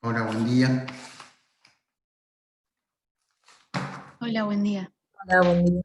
Hola, buen día. Hola, buen día. Hola, buen día.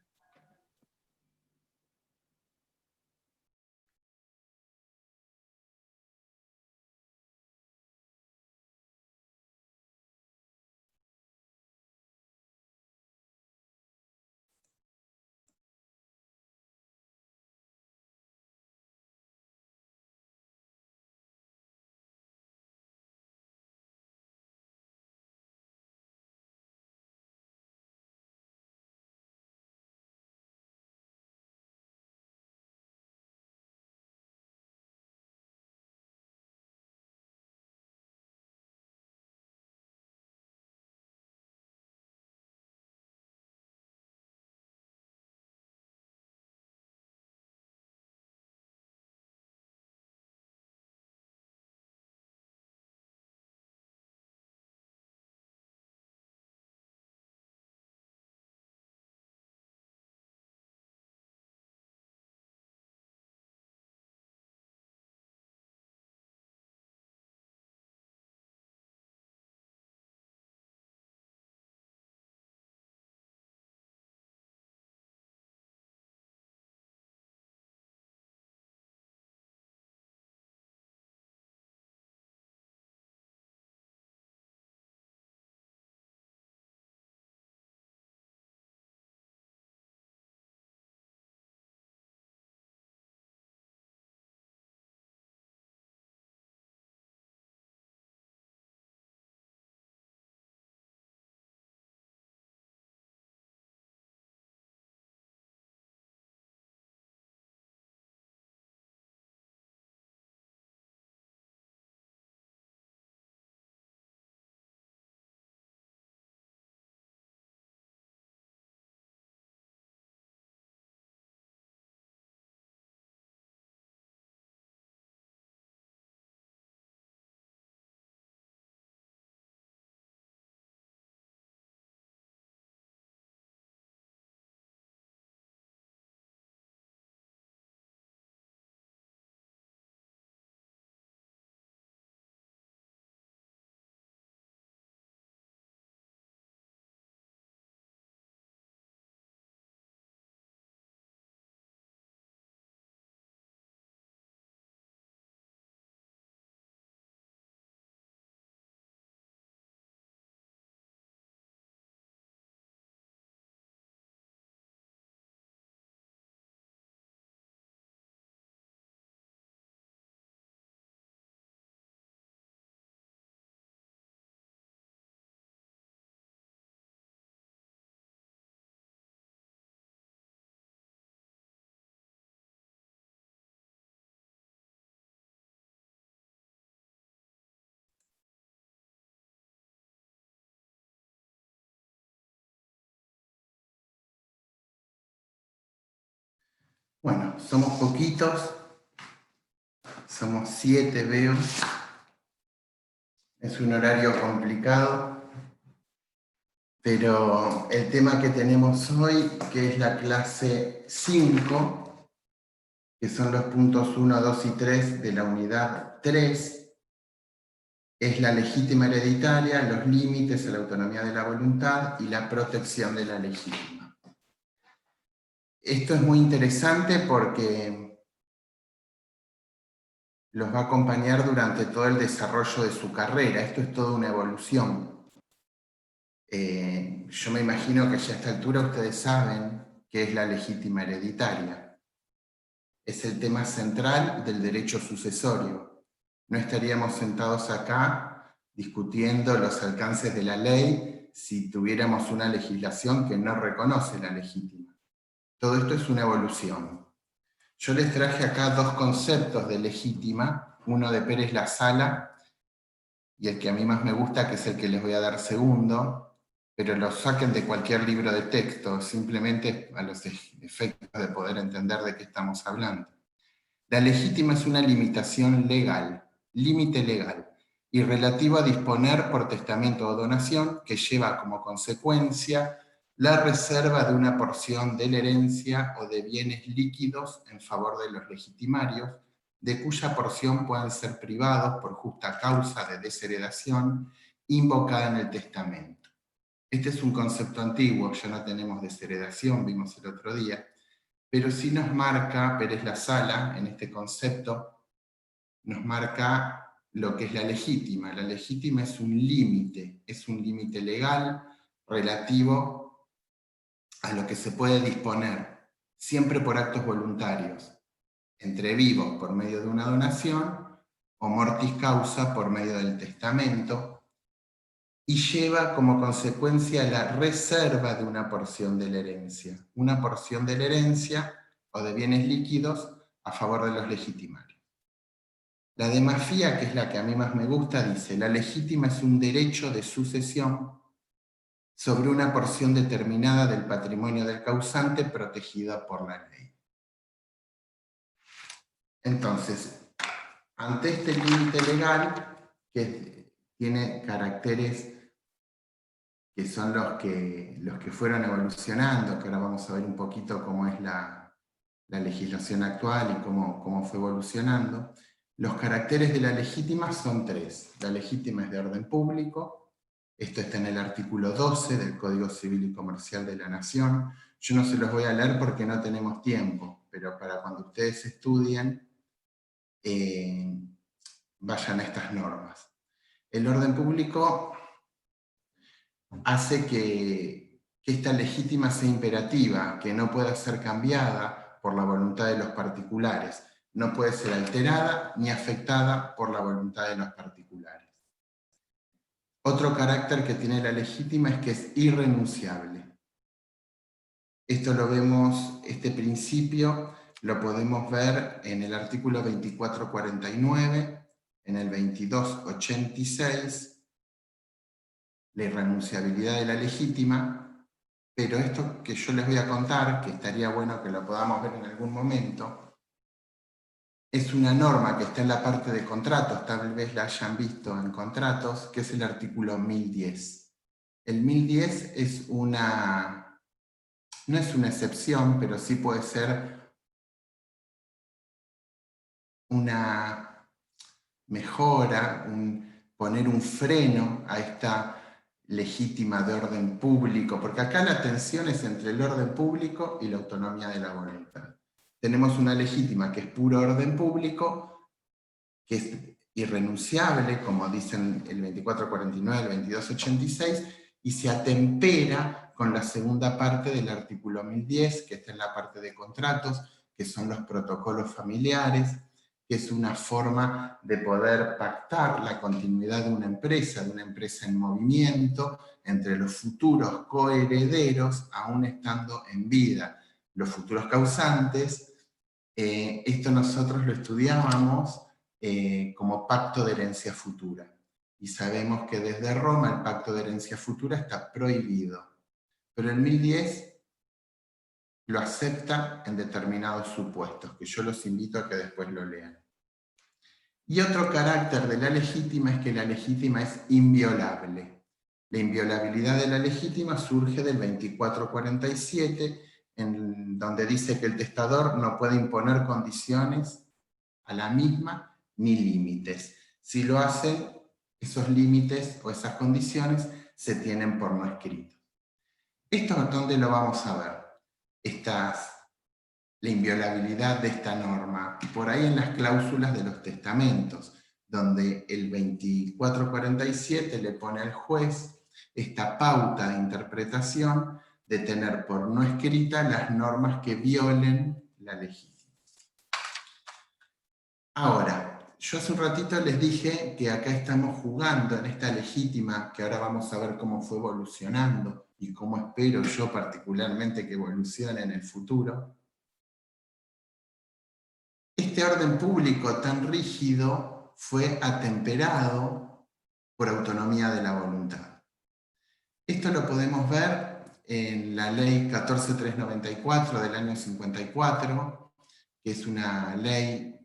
Bueno, somos poquitos, somos 7, veo. Es un horario complicado, pero el tema que tenemos hoy, que es la clase 5, que son los puntos 1, 2 y 3 de la unidad 3, es la legítima hereditaria, los límites a la autonomía de la voluntad y la protección de la legítima. Esto es muy interesante porque los va a acompañar durante todo el desarrollo de su carrera. Esto es toda una evolución. Yo me imagino que ya a esta altura ustedes saben qué es la legítima hereditaria. Es el tema central del derecho sucesorio. No estaríamos sentados acá discutiendo los alcances de la ley si tuviéramos una legislación que no reconoce la legítima. Todo esto es una evolución. Yo les traje acá dos conceptos de legítima, uno de Pérez La Sala y el que a mí más me gusta, que es el que les voy a dar segundo, pero lo saquen de cualquier libro de texto, simplemente a los efectos de poder entender de qué estamos hablando. La legítima es una limitación legal, límite legal, y relativo a disponer por testamento o donación que lleva como consecuencia la reserva de una porción de la herencia o de bienes líquidos en favor de los legitimarios, de cuya porción puedan ser privados por justa causa de desheredación invocada en el testamento. Este es un concepto antiguo, ya no tenemos desheredación, vimos el otro día, pero sí nos marca Pérez La Sala, en este concepto, nos marca lo que es la legítima. La legítima es un límite legal relativo a lo que se puede disponer, siempre por actos voluntarios, entre vivos por medio de una donación, o mortis causa por medio del testamento, y lleva como consecuencia la reserva de una porción de la herencia. Una porción de la herencia o de bienes líquidos a favor de los legitimarios. La demafía, que es la que a mí más me gusta, dice: la legítima es un derecho de sucesión sobre una porción determinada del patrimonio del causante protegida por la ley. Entonces, ante este límite legal, que tiene caracteres que son los que fueron evolucionando, que ahora vamos a ver un poquito cómo es la legislación actual y cómo fue evolucionando. Los caracteres de la legítima son tres. La legítima es de orden público, esto está en el artículo 12 del Código Civil y Comercial de la Nación. Yo no se los voy a leer porque no tenemos tiempo, pero para cuando ustedes estudien, vayan a estas normas. El orden público hace que esta legítima sea imperativa, que no pueda ser cambiada por la voluntad de los particulares, no puede ser alterada ni afectada por la voluntad de los particulares. Otro carácter que tiene la legítima es que es irrenunciable. Esto lo vemos, este principio lo podemos ver en el artículo 2449, en el 2286, la irrenunciabilidad de la legítima, pero esto que yo les voy a contar, que estaría bueno que lo podamos ver en algún momento, es una norma que está en la parte de contratos, tal vez la hayan visto en contratos, que es el artículo 1010. El 1010 es no es una excepción, pero sí puede ser una mejora, poner un freno a esta legítima de orden público, porque acá la tensión es entre el orden público y la autonomía de la voluntad. Tenemos una legítima que es puro orden público, que es irrenunciable, como dicen el 2449, el 2286, y se atempera con la segunda parte del artículo 1010, que está en la parte de contratos, que son los protocolos familiares, que es una forma de poder pactar la continuidad de una empresa en movimiento, entre los futuros coherederos, aún estando en vida. Los futuros causantes, esto nosotros lo estudiábamos como pacto de herencia futura. Y sabemos que desde Roma el pacto de herencia futura está prohibido. Pero el 1010 lo acepta en determinados supuestos, que yo los invito a que después lo lean. Y otro carácter de la legítima es que la legítima es inviolable. La inviolabilidad de la legítima surge del 2447, en donde dice que el testador no puede imponer condiciones a la misma ni límites. Si lo hacen, esos límites o esas condiciones se tienen por no escrito. ¿Esto dónde lo vamos a ver? La inviolabilidad de esta norma, por ahí en las cláusulas de los testamentos, donde el 2447 le pone al juez esta pauta de interpretación de tener por no escrita las normas que violen la legítima. Ahora, yo hace un ratito les dije que acá estamos jugando en esta legítima, que ahora vamos a ver cómo fue evolucionando y cómo espero yo particularmente que evolucione en el futuro. Este orden público tan rígido fue atemperado por autonomía de la voluntad. Esto lo podemos ver en la ley 14394 del año 54, que es una ley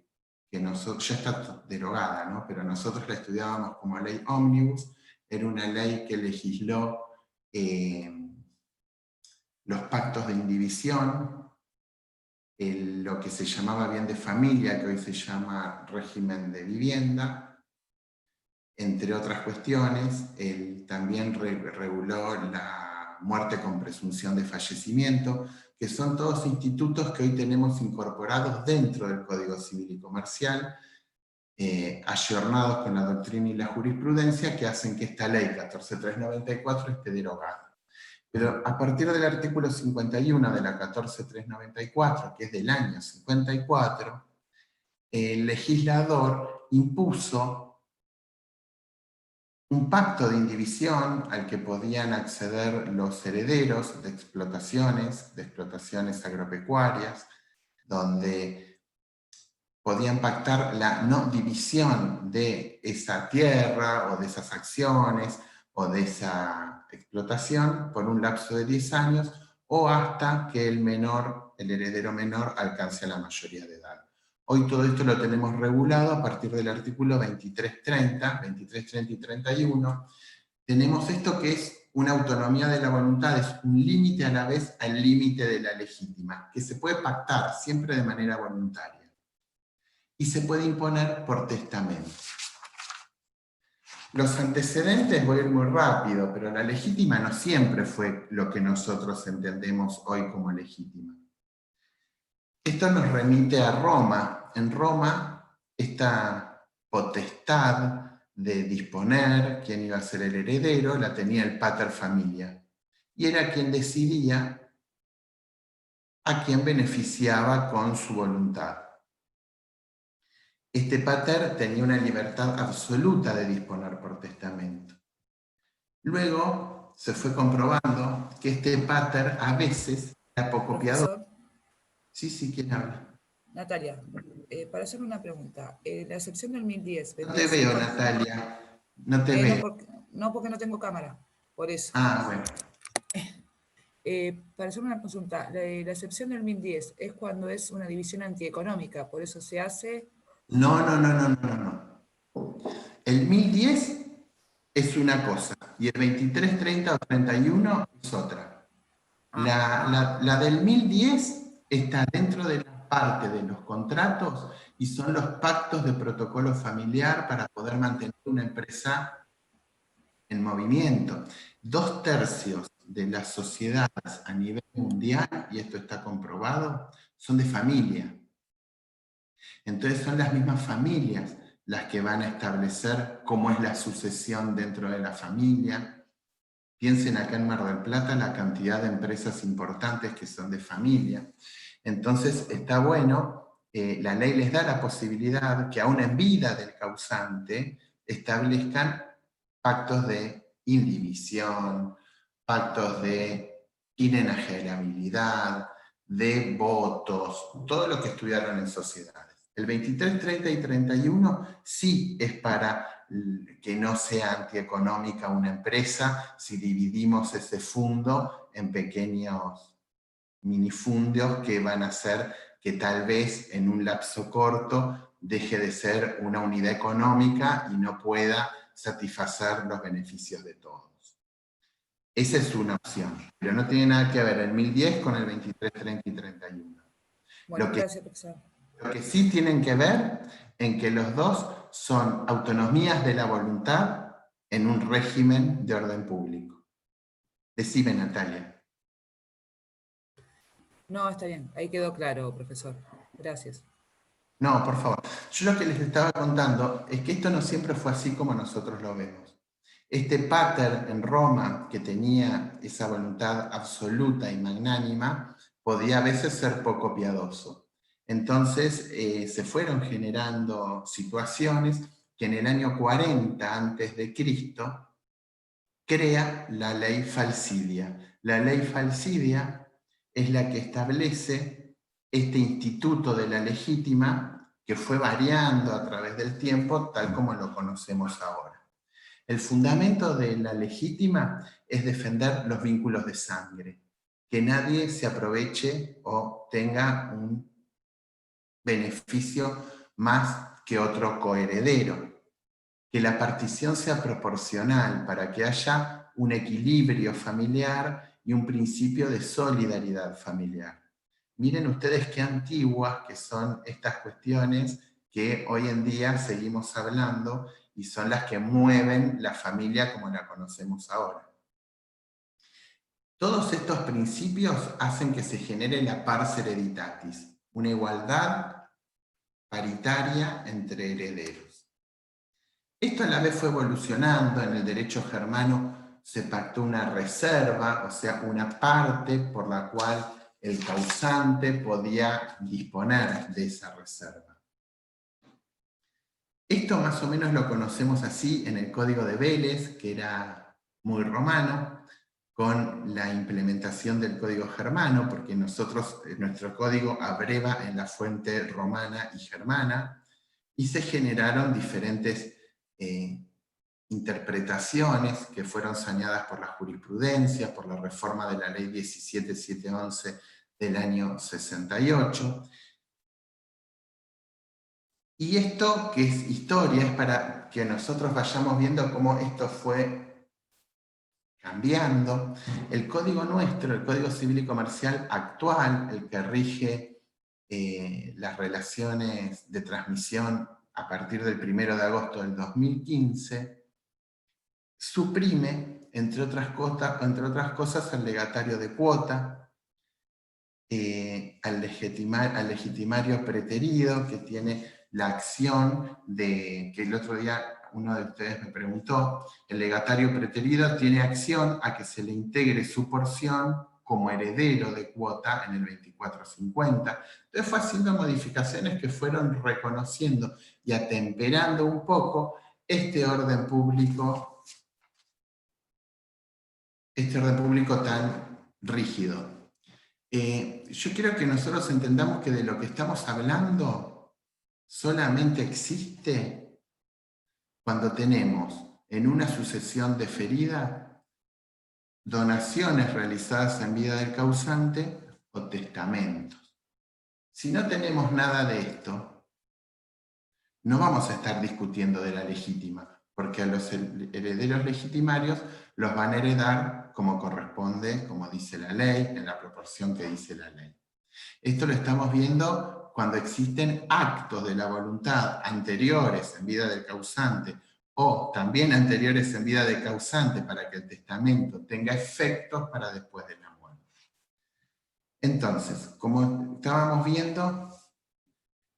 que ya está derogada, ¿no? Pero nosotros la estudiábamos como ley ómnibus. Era una ley que legisló los pactos de indivisión, lo que se llamaba bien de familia, que hoy se llama régimen de vivienda, entre otras cuestiones, él también reguló la muerte con presunción de fallecimiento, que son todos institutos que hoy tenemos incorporados dentro del Código Civil y Comercial, ayornados con la doctrina y la jurisprudencia, que hacen que esta ley 14394 esté derogada. Pero a partir del artículo 51 de la 14394, que es del año 54, el legislador impuso un pacto de indivisión al que podían acceder los herederos de explotaciones agropecuarias, donde podían pactar la no división de esa tierra o de esas acciones o de esa explotación por un lapso de 10 años o hasta que el heredero menor alcance la mayoría de edad. Hoy todo esto lo tenemos regulado a partir del artículo 2330 y 31. Tenemos esto que es una autonomía de la voluntad, es un límite a la vez al límite de la legítima, que se puede pactar siempre de manera voluntaria y se puede imponer por testamento. Los antecedentes, voy a ir muy rápido, pero la legítima no siempre fue lo que nosotros entendemos hoy como legítima. Esto nos remite a Roma. En Roma, esta potestad de disponer quién iba a ser el heredero la tenía el pater familia, y era quien decidía a quién beneficiaba con su voluntad. Este pater tenía una libertad absoluta de disponer por testamento. Luego se fue comprobando que este pater a veces era poco piadoso. Sí, ¿quién habla? Natalia, para hacer una pregunta, la excepción del 1010... No te veo, Natalia, no te veo. No, porque no tengo cámara, por eso. Ah, bueno. Para hacer una consulta, la excepción del 1010 es cuando es una división antieconómica, por eso se hace... No. El 1010 es una cosa, y el 23, 30 o 31 es otra. La del 1010 está dentro de la parte de los contratos y son los pactos de protocolo familiar para poder mantener una empresa en movimiento. 2/3 de las sociedades a nivel mundial, y esto está comprobado, son de familia. Entonces son las mismas familias las que van a establecer cómo es la sucesión dentro de la familia. Piensen acá en Mar del Plata la cantidad de empresas importantes que son de familia. Entonces está bueno, la ley les da la posibilidad que aún en vida del causante establezcan pactos de indivisión, pactos de inenajenabilidad, de votos, todo lo que estudiaron en sociedades. El 23, 30 y 31 sí es para que no sea antieconómica una empresa si dividimos ese fondo en pequeños minifundios que van a hacer que tal vez en un lapso corto deje de ser una unidad económica y no pueda satisfacer los beneficios de todos. Esa es una opción, pero no tiene nada que ver el 1010 con el 23, 30 y 31. Bueno, gracias, profesor. Lo que sí tienen que ver en que los dos son autonomías de la voluntad en un régimen de orden público. Decime, Natalia. No, está bien, ahí quedó claro, profesor. Gracias. No, por favor. Yo lo que les estaba contando es que esto no siempre fue así como nosotros lo vemos. Este pater en Roma, que tenía esa voluntad absoluta y magnánima, podía a veces ser poco piadoso. Entonces se fueron generando situaciones que en el año 40 a.C. crea la ley falsidia. La ley falsidia es la que establece este instituto de la legítima que fue variando a través del tiempo tal como lo conocemos ahora. El fundamento de la legítima es defender los vínculos de sangre, que nadie se aproveche o tenga un beneficio más que otro coheredero, que la partición sea proporcional para que haya un equilibrio familiar y un principio de solidaridad familiar. Miren ustedes qué antiguas que son estas cuestiones que hoy en día seguimos hablando y son las que mueven la familia como la conocemos ahora. Todos estos principios hacen que se genere la pars hereditatis, una igualdad paritaria entre herederos. Esto a la vez fue evolucionando. En el derecho germano se pactó una reserva, o sea, una parte por la cual el causante podía disponer de esa reserva. Esto más o menos lo conocemos así en el Código de Vélez, que era muy romano, con la implementación del código germano, porque nuestro código abreva en la fuente romana y germana, y se generaron diferentes interpretaciones que fueron saneadas por la jurisprudencia, por la reforma de la ley 17711 del año 68. Y esto, que es historia, es para que nosotros vayamos viendo cómo esto fue cambiando. El código nuestro, el Código Civil y Comercial actual, el que rige las relaciones de transmisión a partir del 1 de agosto del 2015, suprime, entre otras cosas, el legatario de cuota, al legitimario preterido, que tiene la acción de, que el otro día uno de ustedes me preguntó, el legatario preterido tiene acción a que se le integre su porción como heredero de cuota en el 2450. Entonces fue haciendo modificaciones que fueron reconociendo y atemperando un poco este orden público tan rígido. Yo quiero que nosotros entendamos que de lo que estamos hablando solamente existe cuando tenemos en una sucesión deferida donaciones realizadas en vida del causante o testamentos. Si no tenemos nada de esto, no vamos a estar discutiendo de la legítima, porque a los herederos legitimarios los van a heredar como corresponde, como dice la ley, en la proporción que dice la ley. Esto lo estamos viendo cuando existen actos de la voluntad anteriores en vida del causante o también anteriores en vida del causante para que el testamento tenga efectos para después de la muerte. Entonces, como estábamos viendo,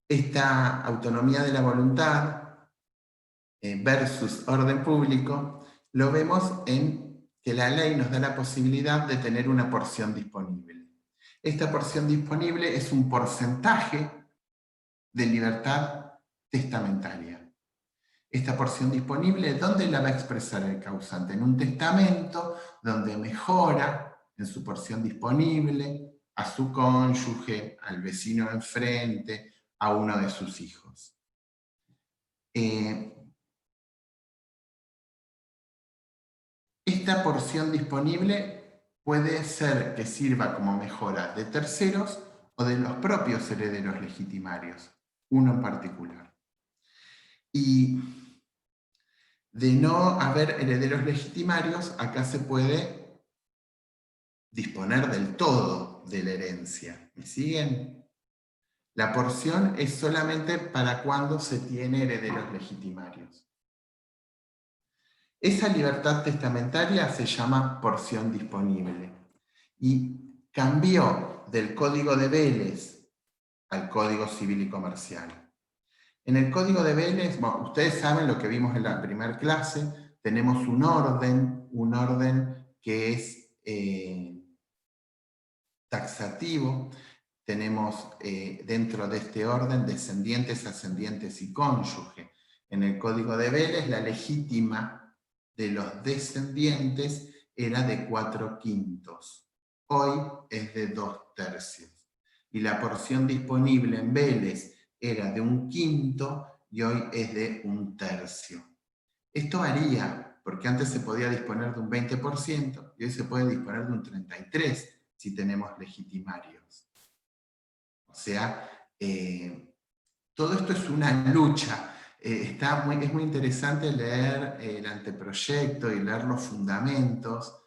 esta autonomía de la voluntad versus orden público, lo vemos en que la ley nos da la posibilidad de tener una porción disponible. Esta porción disponible es un porcentaje de libertad testamentaria. Esta porción disponible, ¿dónde la va a expresar el causante? En un testamento donde mejora en su porción disponible a su cónyuge, al vecino de enfrente, a uno de sus hijos. Esta porción disponible puede ser que sirva como mejora de terceros o de los propios herederos legitimarios, uno en particular. Y de no haber herederos legitimarios, acá se puede disponer del todo de la herencia. ¿Me siguen? La porción es solamente para cuando se tiene herederos legitimarios. Esa libertad testamentaria se llama porción disponible. Y cambió del Código de Vélez al Código Civil y Comercial. En el Código de Vélez, bueno, ustedes saben lo que vimos en la primera clase, tenemos un orden que es taxativo. Tenemos dentro de este orden descendientes, ascendientes y cónyuge. En el Código de Vélez, la legítima de los descendientes era de 4/5. Hoy es de 2/3. Y la porción disponible en Vélez era de 1/5 y hoy es de 1/3. Esto varía, porque antes se podía disponer de un 20% y hoy se puede disponer de un 33% si tenemos legitimarios. O sea, todo esto es una lucha. Es muy interesante leer el anteproyecto y leer los fundamentos.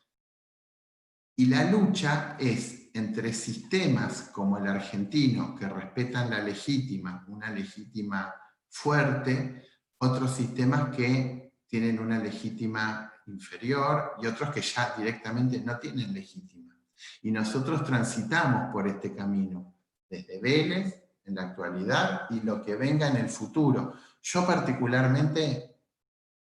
Y la lucha es entre sistemas como el argentino, que respetan la legítima, una legítima fuerte, otros sistemas que tienen una legítima inferior y otros que ya directamente no tienen legítima. Y nosotros transitamos por este camino, desde Vélez, en la actualidad, y lo que venga en el futuro. Yo particularmente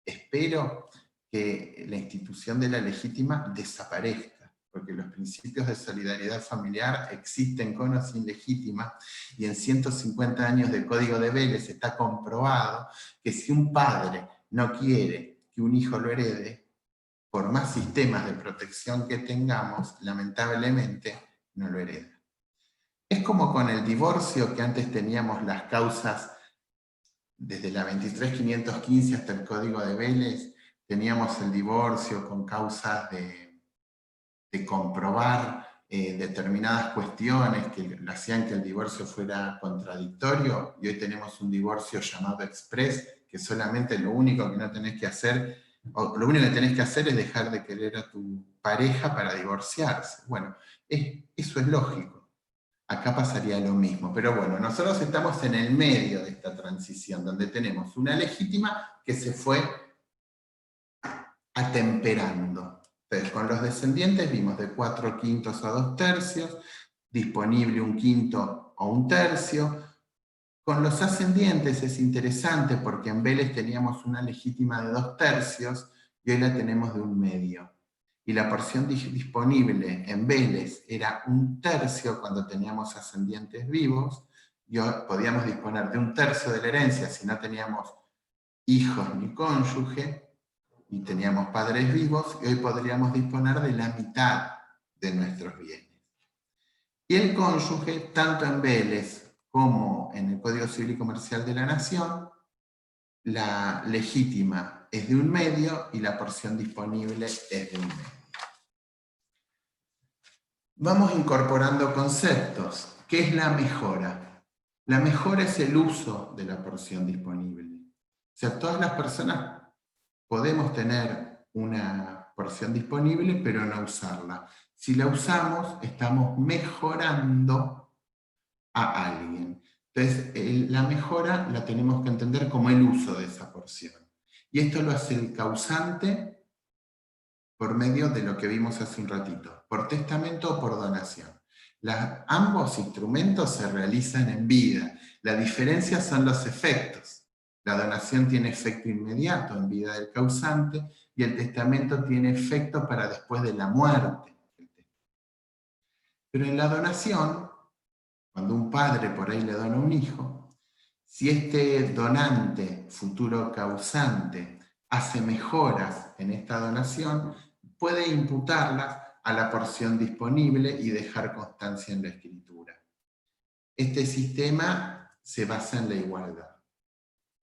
espero que la institución de la legítima desaparezca, porque los principios de solidaridad familiar existen con o sin legítima, y en 150 años de Código de Vélez está comprobado que si un padre no quiere que un hijo lo herede, por más sistemas de protección que tengamos, lamentablemente no lo hereda. Es como con el divorcio, que antes teníamos las causas desde la 23.515 hasta el Código de Vélez, teníamos el divorcio con causas de comprobar determinadas cuestiones que hacían que el divorcio fuera contradictorio, y hoy tenemos un divorcio llamado express, que solamente lo único que no tenés que hacer, o lo único que tenés que hacer es dejar de querer a tu pareja para divorciarse. Bueno, eso es lógico. Acá pasaría lo mismo, pero bueno, nosotros estamos en el medio de esta transición, donde tenemos una legítima que se fue atemperando. Entonces, con los descendientes vimos de 4/5 a 2/3, disponible 1/5 o 1/3. Con los ascendientes es interesante porque en Vélez teníamos una legítima de 2/3 y hoy la tenemos de 1/2. Y la porción disponible en Vélez era 1/3 cuando teníamos ascendientes vivos, y hoy podíamos disponer de 1/3 de la herencia si no teníamos hijos ni cónyuge, y teníamos padres vivos, y hoy podríamos disponer de la mitad de nuestros bienes. Y el cónyuge, tanto en Vélez como en el Código Civil y Comercial de la Nación, la legítima es de 1/2 y la porción disponible es de 1/2. Vamos incorporando conceptos. ¿Qué es la mejora? La mejora es el uso de la porción disponible. O sea, todas las personas podemos tener una porción disponible, pero no usarla. Si la usamos, estamos mejorando a alguien. Entonces, la mejora la tenemos que entender como el uso de esa porción. Y esto lo hace el causante por medio de lo que vimos hace un ratito, por testamento o por donación. Ambos instrumentos se realizan en vida. La diferencia son los efectos. La donación tiene efecto inmediato en vida del causante, y el testamento tiene efecto para después de la muerte. Pero en la donación, cuando un padre por ahí le dona un hijo, si este donante, futuro causante, hace mejoras en esta donación, puede imputarlas a la porción disponible y dejar constancia en la escritura. Este sistema se basa en la igualdad,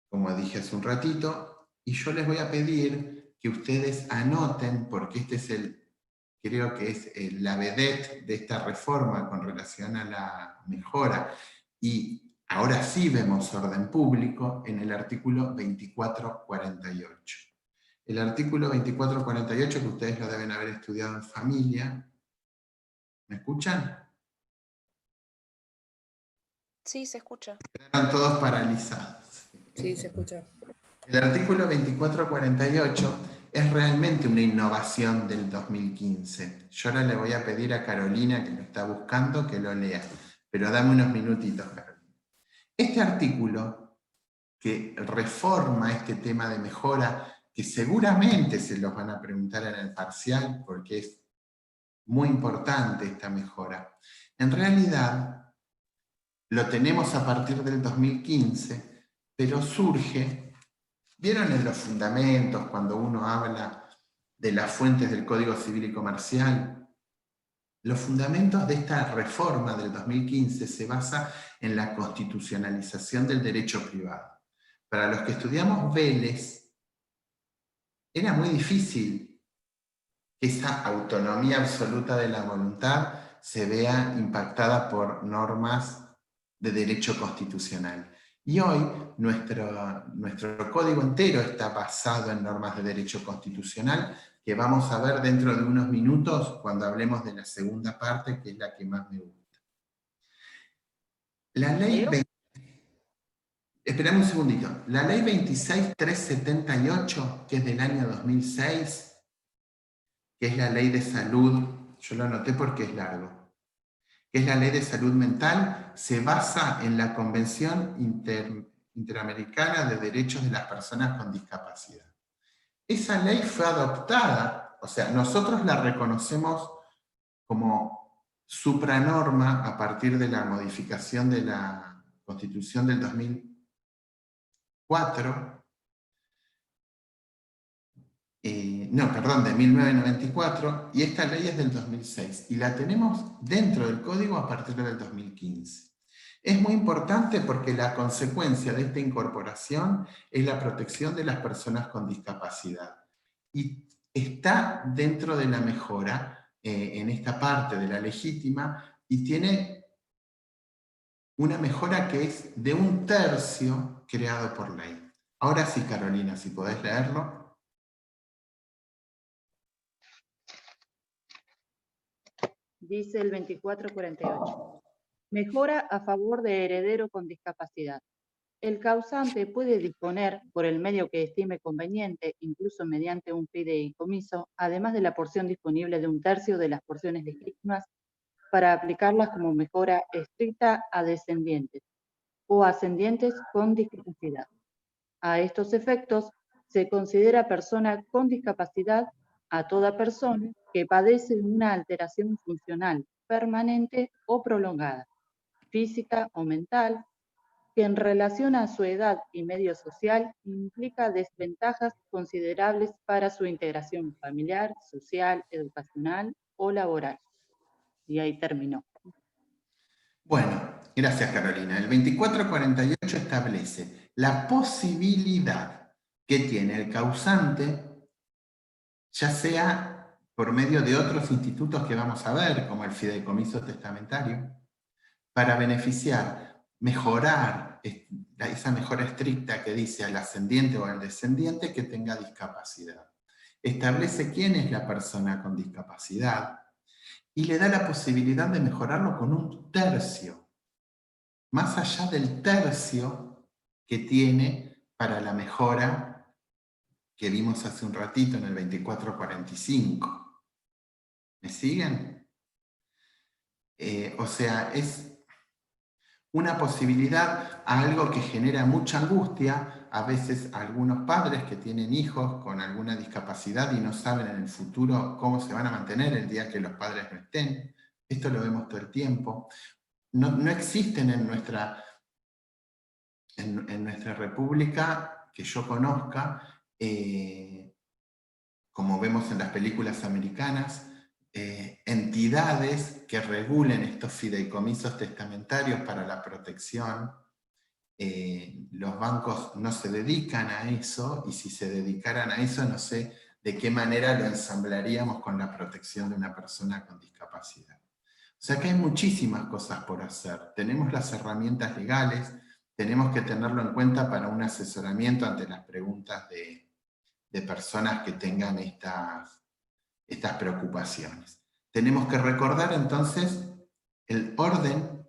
como dije hace un ratito, y yo les voy a pedir que ustedes anoten, porque este es creo que es la vedette de esta reforma con relación a la mejora, y ahora sí vemos orden público en el artículo 2448. El artículo 2448, que ustedes lo deben haber estudiado en familia. ¿Me escuchan? Sí, se escucha. Están todos paralizados. Sí, se escucha. El artículo 2448 es realmente una innovación del 2015. Yo ahora le voy a pedir a Carolina, que lo está buscando, que lo lea. Pero dame unos minutitos, Carolina. Este artículo, que reforma este tema de mejora, que seguramente se los van a preguntar en el parcial, porque es muy importante esta mejora. En realidad, lo tenemos a partir del 2015, pero surge, ¿vieron en los fundamentos cuando uno habla de las fuentes del Código Civil y Comercial? Los fundamentos de esta reforma del 2015 se basan en la constitucionalización del derecho privado. Para los que estudiamos Vélez, era muy difícil que esa autonomía absoluta de la voluntad se vea impactada por normas de derecho constitucional. Y hoy nuestro código entero está basado en normas de derecho constitucional, que vamos a ver dentro de unos minutos cuando hablemos de la segunda parte, que es la que más me gusta. La ley 20... Esperame un segundito. La ley 26.378, que es del año 2006, que es la ley de salud, yo lo anoté porque es largo, que es la ley de salud mental, se basa en la Convención Interamericana de Derechos de las Personas con Discapacidad. Esa ley fue adoptada, o sea, nosotros la reconocemos como supranorma a partir de la modificación de la Constitución del 2004, de 1994, y esta ley es del 2006, y la tenemos dentro del Código a partir del 2015. Es muy importante porque la consecuencia de esta incorporación es la protección de las personas con discapacidad. Y está dentro de la mejora en esta parte de la legítima, y tiene una mejora que es de 1/3 creado por ley. Ahora sí, Carolina, si podés leerlo. Dice el 2448. Mejora a favor de heredero con discapacidad. El causante puede disponer, por el medio que estime conveniente, incluso mediante un fideicomiso, además de la porción disponible de 1/3 de las porciones legítimas, para aplicarlas como mejora estricta a descendientes o ascendientes con discapacidad. A estos efectos, se considera persona con discapacidad a toda persona que padece una alteración funcional permanente o prolongada, física o mental, que en relación a su edad y medio social implica desventajas considerables para su integración familiar, social, educacional o laboral. Y ahí terminó. Bueno, gracias Carolina. El 2448 establece la posibilidad que tiene el causante, ya sea por medio de otros institutos que vamos a ver, como el fideicomiso testamentario, para beneficiar, mejorar esa mejora estricta que dice al ascendiente o al descendiente que tenga discapacidad. Establece quién es la persona con discapacidad y le da la posibilidad de mejorarlo con 1/3, más allá del 1/3 que tiene para la mejora que vimos hace un ratito en el 2445. ¿Me siguen? O sea, es una posibilidad a algo que genera mucha angustia, a veces a algunos padres que tienen hijos con alguna discapacidad y no saben en el futuro cómo se van a mantener el día que los padres no estén. Esto lo vemos todo el tiempo. No existen en nuestra república, que yo conozca, como vemos en las películas americanas, entidades que regulen estos fideicomisos testamentarios para la protección. Los bancos no se dedican a eso, y si se dedicaran a eso, no sé de qué manera lo ensamblaríamos con la protección de una persona con discapacidad. O sea que hay muchísimas cosas por hacer. Tenemos las herramientas legales, tenemos que tenerlo en cuenta para un asesoramiento ante las preguntas de personas que tengan estas preocupaciones. Tenemos que recordar entonces el orden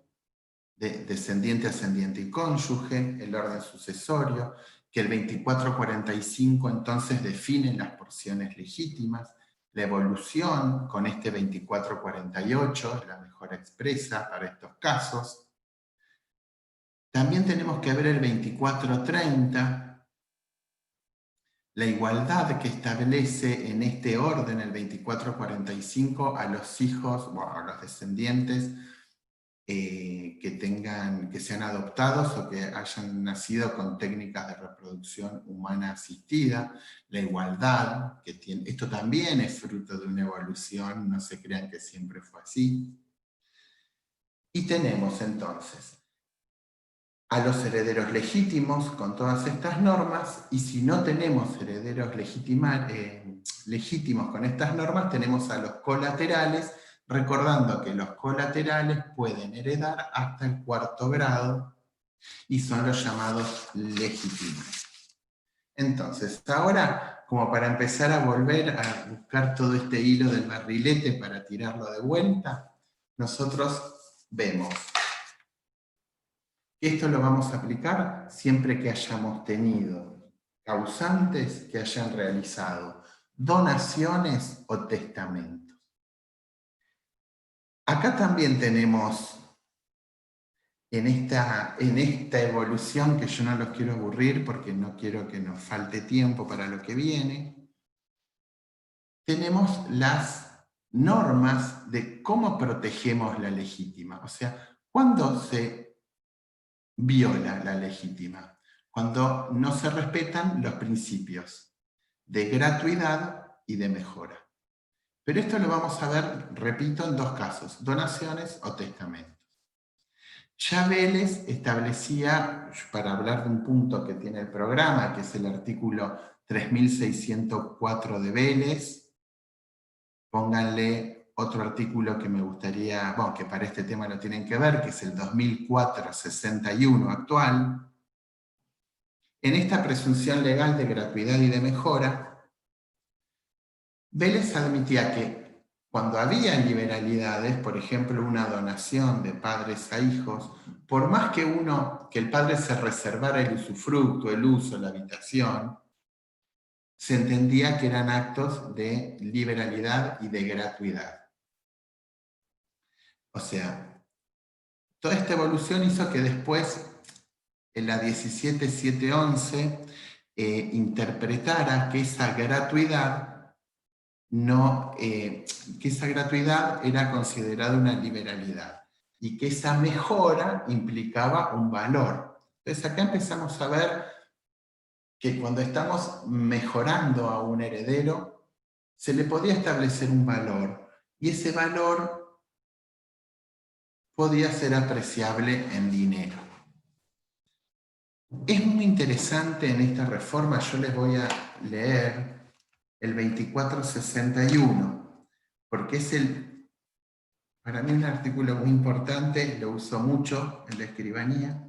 de descendiente, ascendiente y cónyuge, el orden sucesorio, que el 2445 entonces define las porciones legítimas, la evolución con este 2448 es la mejor expresa para estos casos. También tenemos que ver el 2430, la igualdad que establece en este orden, el 2445, a los hijos, a los descendientes que sean adoptados o que hayan nacido con técnicas de reproducción humana asistida, la igualdad, que tiene, esto también es fruto de una evolución, no se crean que siempre fue así. Y tenemos entonces a los herederos legítimos con todas estas normas, y si no tenemos herederos legítimos con estas normas, tenemos a los colaterales, recordando que los colaterales pueden heredar hasta el 4º grado y son los llamados legítimos. Entonces, ahora, como para empezar a volver a buscar todo este hilo del barrilete para tirarlo de vuelta, nosotros vemos Esto lo vamos a aplicar siempre que hayamos tenido causantes que hayan realizado donaciones o testamentos. Acá también tenemos, en esta evolución, que yo no los quiero aburrir porque no quiero que nos falte tiempo para lo que viene, tenemos las normas de cómo protegemos la legítima. O sea, ¿cuándo se viola la legítima? Cuando no se respetan los principios de gratuidad y de mejora. Pero esto lo vamos a ver, repito, en dos casos: donaciones o testamentos. Ya Vélez establecía, para hablar de un punto que tiene el programa, que es el artículo 3604 de Vélez, pónganle otro artículo que me gustaría, bueno, que para este tema lo tienen que ver, que es el 2461 actual. En esta presunción legal de gratuidad y de mejora, Vélez admitía que cuando había liberalidades, por ejemplo, una donación de padres a hijos, por más que el padre se reservara el usufructo, el uso, la habitación, se entendía que eran actos de liberalidad y de gratuidad. O sea, toda esta evolución hizo que después, en la 17711, interpretara que esa gratuidad era considerada una liberalidad y que esa mejora implicaba un valor. Entonces acá empezamos a ver que cuando estamos mejorando a un heredero, se le podía establecer un valor, y ese valor podía ser apreciable en dinero. Es muy interesante en esta reforma, yo les voy a leer el 2461, porque es para mí un artículo muy importante, lo uso mucho en la escribanía.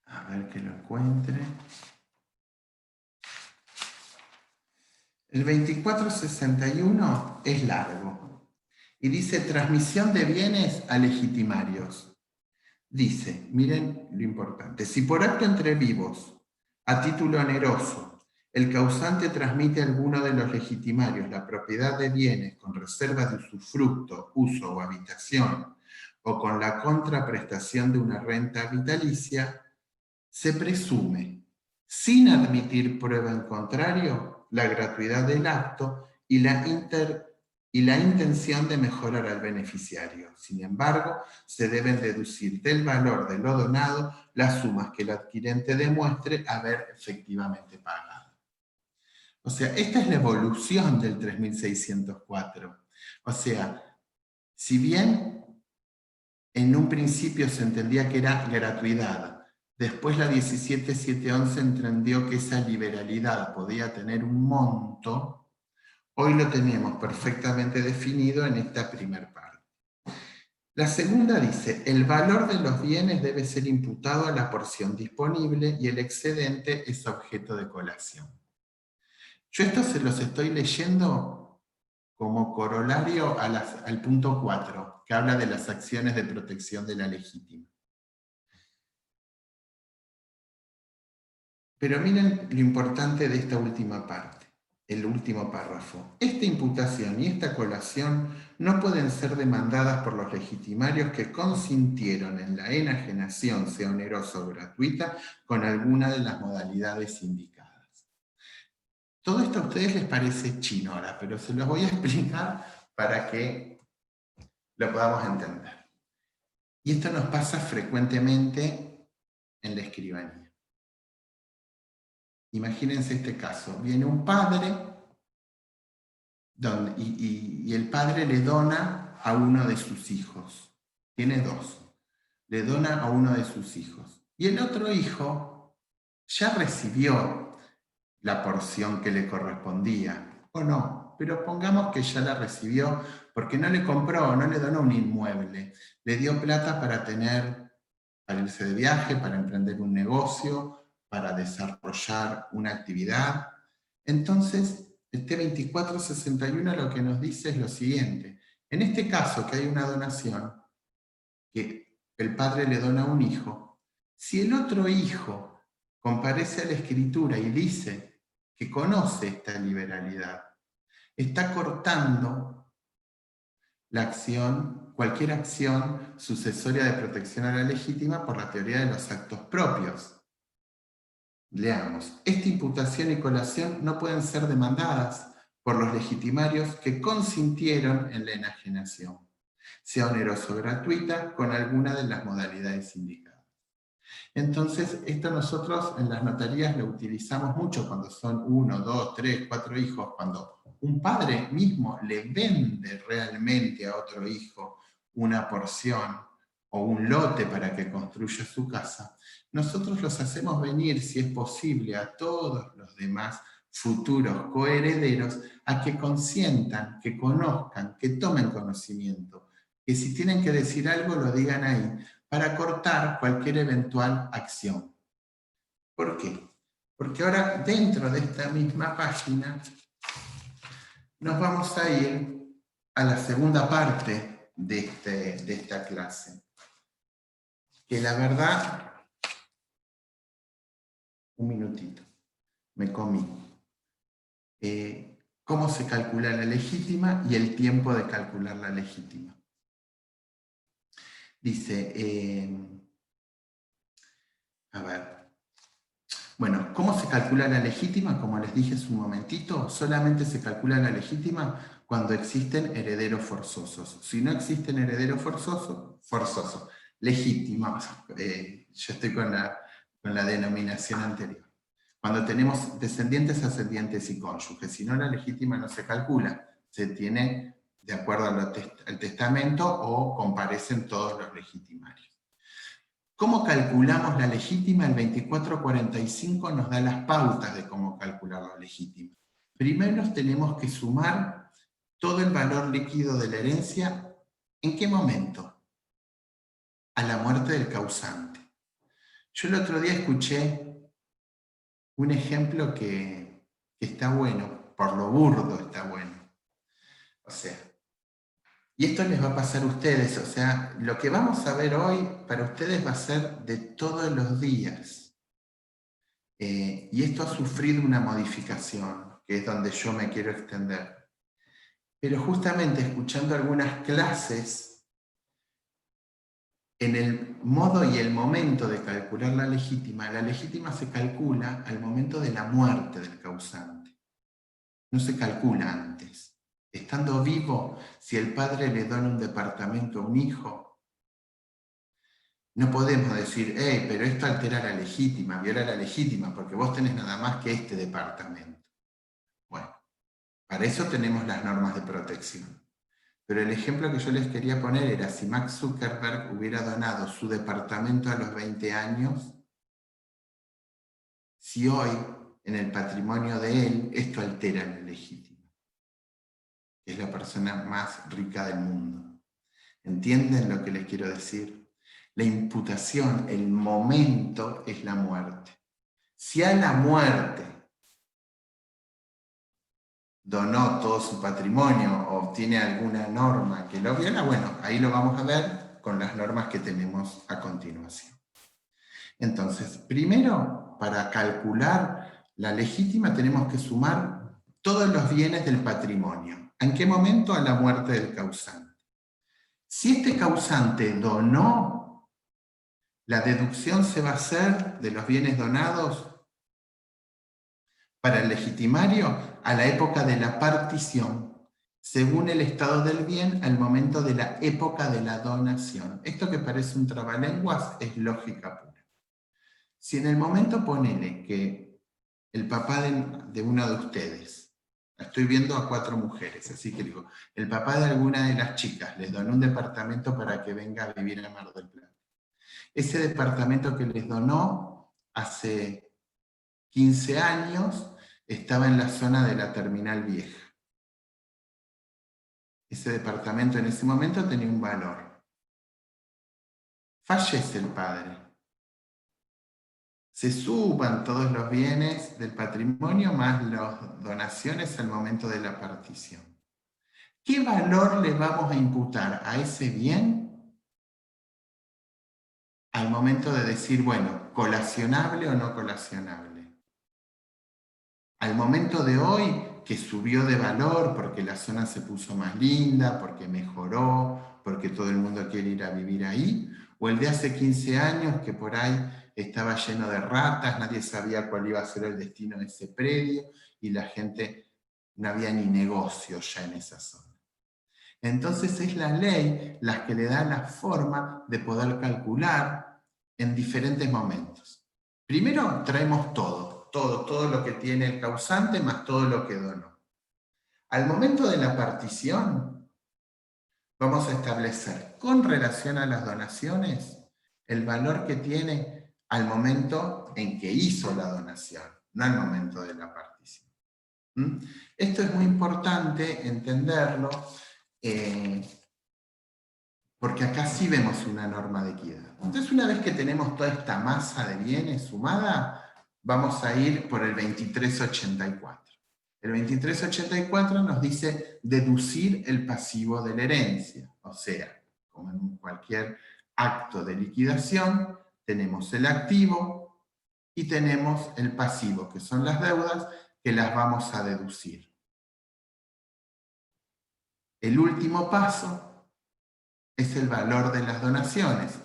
A ver que lo encuentre. El 2461 es largo y dice: transmisión de bienes a legitimarios. Dice, miren lo importante: si por acto entre vivos, a título oneroso, el causante transmite a alguno de los legitimarios la propiedad de bienes con reserva de usufructo, uso o habitación, o con la contraprestación de una renta vitalicia, se presume, sin admitir prueba en contrario, la gratuidad del acto y la intención de mejorar al beneficiario. Sin embargo, se deben deducir del valor de lo donado las sumas que el adquirente demuestre haber efectivamente pagado. O sea, esta es la evolución del 3604. O sea, si bien en un principio se entendía que era gratuidad, después la 17711 entendió que esa liberalidad podía tener un monto. Hoy lo tenemos perfectamente definido en esta primera parte. La segunda dice: el valor de los bienes debe ser imputado a la porción disponible y el excedente es objeto de colación. Yo esto se los estoy leyendo como corolario al punto 4, que habla de las acciones de protección de la legítima. Pero miren lo importante de esta última parte, el último párrafo. Esta imputación y esta colación no pueden ser demandadas por los legitimarios que consintieron en la enajenación, sea onerosa o gratuita, con alguna de las modalidades indicadas. Todo esto a ustedes les parece chino ahora, pero se los voy a explicar para que lo podamos entender. Y esto nos pasa frecuentemente en la escribanía. Imagínense este caso: viene un padre y el padre le dona a uno de sus hijos. Tiene dos. Le dona a uno de sus hijos. Y el otro hijo ya recibió la porción que le correspondía, o no, pero pongamos que ya la recibió porque no le compró, no le donó un inmueble, le dio plata para irse de viaje, para emprender un negocio, para desarrollar una actividad. Entonces, este 2461 lo que nos dice es lo siguiente: en este caso que hay una donación, que el padre le dona un hijo, si el otro hijo comparece a la escritura y dice que conoce esta liberalidad, está cortando la acción, cualquier acción sucesoria de protección a la legítima por la teoría de los actos propios. Leamos. Esta imputación y colación no pueden ser demandadas por los legitimarios que consintieron en la enajenación, sea oneroso o gratuita, con alguna de las modalidades indicadas. Entonces, esto nosotros en las notarías lo utilizamos mucho cuando son 1, 2, 3, 4 hijos, cuando un padre mismo le vende realmente a otro hijo una porción o un lote para que construya su casa. Nosotros los hacemos venir, si es posible, a todos los demás futuros coherederos a que consientan, que conozcan, que tomen conocimiento, que si tienen que decir algo lo digan ahí, para cortar cualquier eventual acción. ¿Por qué? Porque ahora dentro de esta misma página nos vamos a ir a la segunda parte de esta clase, que la verdad, un minutito, me comí. Cómo se calcula la legítima y el tiempo de calcular la legítima. Dice, a ver, bueno, ¿cómo se calcula la legítima? Como les dije hace un momentito, solamente se calcula la legítima cuando existen herederos forzosos. Si no existen herederos forzosos, legítimos, yo estoy con la denominación anterior. Cuando tenemos descendientes, ascendientes y cónyuges, si no la legítima no se calcula, se tiene de acuerdo al testamento o comparecen todos los legitimarios. ¿Cómo calculamos la legítima? El 2445 nos da las pautas de cómo calcular la legítima. Primero tenemos que sumar todo el valor líquido de la herencia. ¿En qué momento? A la muerte del causante. Yo el otro día escuché un ejemplo que está bueno, por lo burdo está bueno. O sea, y esto les va a pasar a ustedes, o sea, lo que vamos a ver hoy para ustedes va a ser de todos los días. Y esto ha sufrido una modificación, que es donde yo me quiero extender. Pero justamente escuchando algunas clases, en el modo y el momento de calcular la legítima se calcula al momento de la muerte del causante. No se calcula antes. Estando vivo, si el padre le dona un departamento a un hijo, no podemos decir, pero esto altera la legítima, viola la legítima, porque vos tenés nada más que este departamento. Bueno, para eso tenemos las normas de protección. Pero el ejemplo que yo les quería poner era si Mark Zuckerberg hubiera donado su departamento a los 20 años, si hoy, en el patrimonio de él, esto altera la legítima. Es la persona más rica del mundo. ¿Entienden lo que les quiero decir? La imputación, el momento, es la muerte. Si a la muerte donó todo su patrimonio o tiene alguna norma que lo viola, bueno, ahí lo vamos a ver con las normas que tenemos a continuación. Entonces, primero, para calcular la legítima tenemos que sumar todos los bienes del patrimonio. ¿En qué momento? A la muerte del causante. Si este causante donó, la deducción se va a hacer de los bienes donados para el legitimario a la época de la partición, según el estado del bien al momento de la época de la donación. Esto que parece un trabalenguas es lógica pura. Si en el momento ponele que el papá de una de ustedes, estoy viendo a 4 mujeres, así que digo, el papá de alguna de las chicas les donó un departamento para que venga a vivir a Mar del Plata. Ese departamento que les donó hace 15 años estaba en la zona de la Terminal Vieja. Ese departamento en ese momento tenía un valor. Fallece el padre. Se suman todos los bienes del patrimonio más las donaciones al momento de la partición. ¿Qué valor le vamos a imputar a ese bien al momento de decir, bueno, colacionable o no colacionable. Al momento de hoy, que subió de valor porque la zona se puso más linda, porque mejoró, porque todo el mundo quiere ir a vivir ahí, o el de hace 15 años que por ahí estaba lleno de ratas, nadie sabía cuál iba a ser el destino de ese predio y la gente, no había ni negocio ya en esa zona. Entonces es la ley la que le da la forma de poder calcular en diferentes momentos. Primero traemos todo lo que tiene el causante más todo lo que donó. Al momento de la partición, vamos a establecer con relación a las donaciones el valor que tiene al momento en que hizo la donación, no al momento de la partición. Esto es muy importante entenderlo, porque acá sí vemos una norma de equidad. Entonces, una vez que tenemos toda esta masa de bienes sumada, vamos a ir por el 2384. El 2384 nos dice deducir el pasivo de la herencia. O sea, como en cualquier acto de liquidación, tenemos el activo y tenemos el pasivo, que son las deudas, que las vamos a deducir. El último paso es el valor de las donaciones.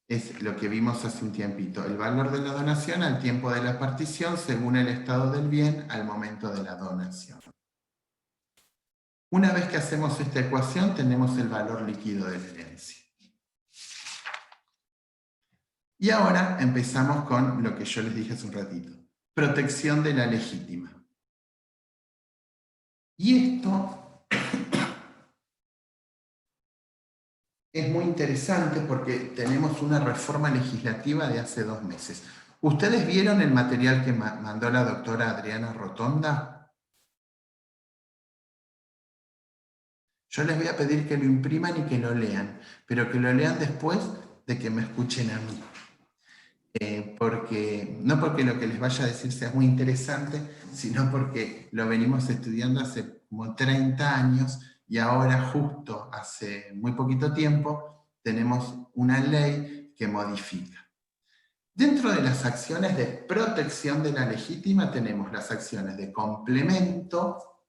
Es lo que vimos hace un tiempito. El valor de la donación al tiempo de la partición según el estado del bien al momento de la donación. Una vez que hacemos esta ecuación, tenemos el valor líquido de la herencia. Y ahora empezamos con lo que yo les dije hace un ratito. Protección de la legítima. Y esto es muy interesante porque tenemos una reforma legislativa de hace 2 meses. ¿Ustedes vieron el material que mandó la doctora Adriana Rotonda? Yo les voy a pedir que lo impriman y que lo lean, pero que lo lean después de que me escuchen a mí. No porque lo que les vaya a decir sea muy interesante, sino porque lo venimos estudiando hace como 30 años y ahora justo hace muy poquito tiempo tenemos una ley que modifica. Dentro de las acciones de protección de la legítima tenemos las acciones de complemento,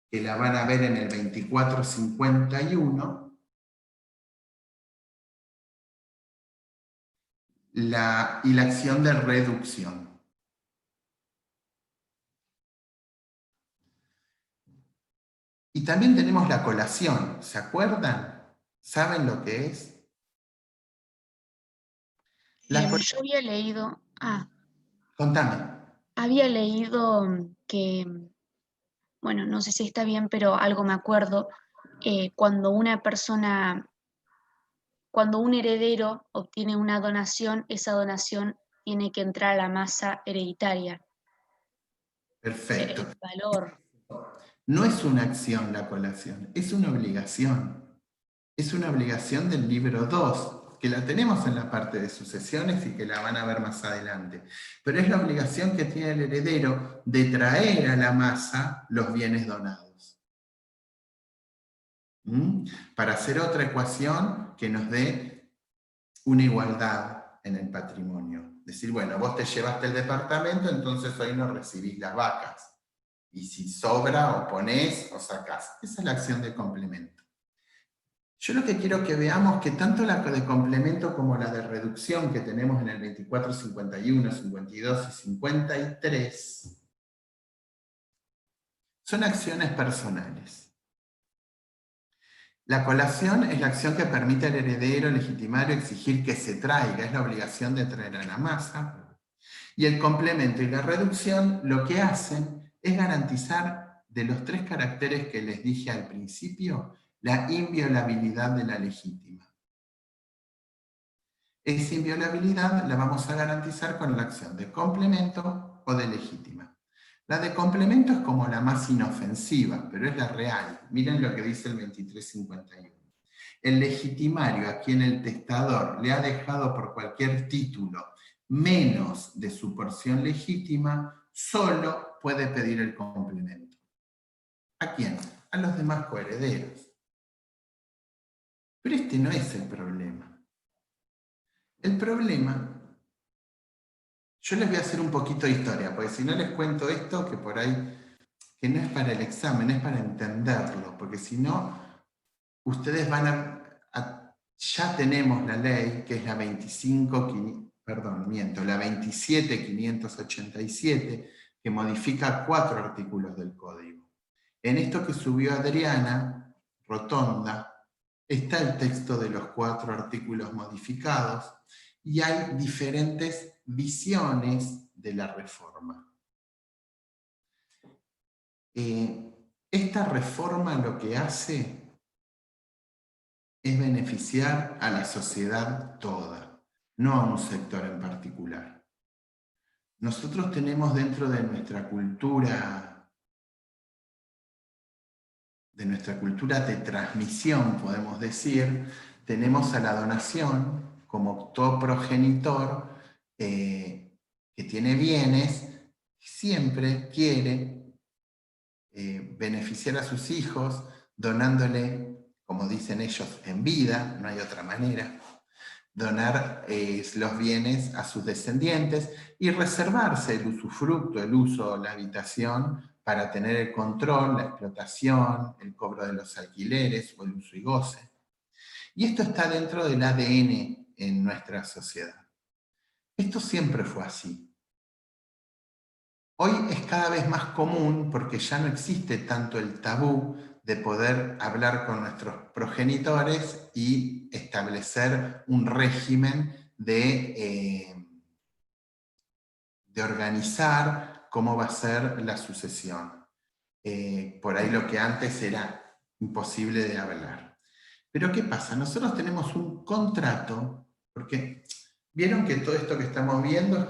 que la van a ver en el 2451, y la acción de reducción. Y también tenemos la colación, ¿se acuerdan? ¿Saben lo que es? Yo había leído, Contame. había leído que, bueno, no sé si está bien, pero algo me acuerdo, cuando una persona, cuando un heredero obtiene una donación, esa donación tiene que entrar a la masa hereditaria. Perfecto. El valor. No es una acción la colación, es una obligación. Es una obligación del libro 2, que la tenemos en la parte de sucesiones y que la van a ver más adelante. Pero es la obligación que tiene el heredero de traer a la masa los bienes donados. Para hacer otra ecuación que nos dé una igualdad en el patrimonio. Decir, bueno, vos te llevaste el departamento, entonces hoy no recibís las vacas. Y si sobra, o ponés o sacás. Esa es la acción de complemento. Yo lo que quiero que veamos que tanto la de complemento como la de reducción que tenemos en el 24, 51, 52 y 53 son acciones personales. La colación es la acción que permite al heredero legitimario exigir que se traiga, es la obligación de traer a la masa. Y el complemento y la reducción lo que hacen es garantizar de los 3 caracteres que les dije al principio, la inviolabilidad de la legítima. Esa inviolabilidad la vamos a garantizar con la acción de complemento o de legítima. La de complemento es como la más inofensiva, pero es la real. Miren lo que dice el 2351. El legitimario a quien el testador le ha dejado por cualquier título menos de su porción legítima, solo puede pedir el complemento. ¿A quién? A los demás coherederos. Pero este no es el problema. El problema, yo les voy a hacer un poquito de historia, porque si no les cuento esto, que por ahí, que no es para el examen, es para entenderlo, porque si no, ustedes van ya tenemos la ley, que es la 27587, que modifica 4 artículos del código. En esto que subió Adriana Rotonda, está el texto de los 4 artículos modificados y hay diferentes visiones de la reforma. Esta reforma lo que hace es beneficiar a la sociedad toda, no a un sector en particular. Nosotros tenemos dentro de nuestra cultura de transmisión, podemos decir, tenemos a la donación como todo progenitor que tiene bienes, siempre quiere beneficiar a sus hijos donándole, como dicen ellos, en vida, no hay otra manera, donar los bienes a sus descendientes y reservarse el usufructo, el uso, la habitación, para tener el control, la explotación, el cobro de los alquileres o el uso y goce. Y esto está dentro del ADN en nuestra sociedad. Esto siempre fue así. Hoy es cada vez más común porque ya no existe tanto el tabú de poder hablar con nuestros progenitores y establecer un régimen de organizar cómo va a ser la sucesión. Por ahí lo que antes era imposible de hablar. Pero ¿qué pasa? Nosotros tenemos un contrato, porque vieron que todo esto que estamos viendo es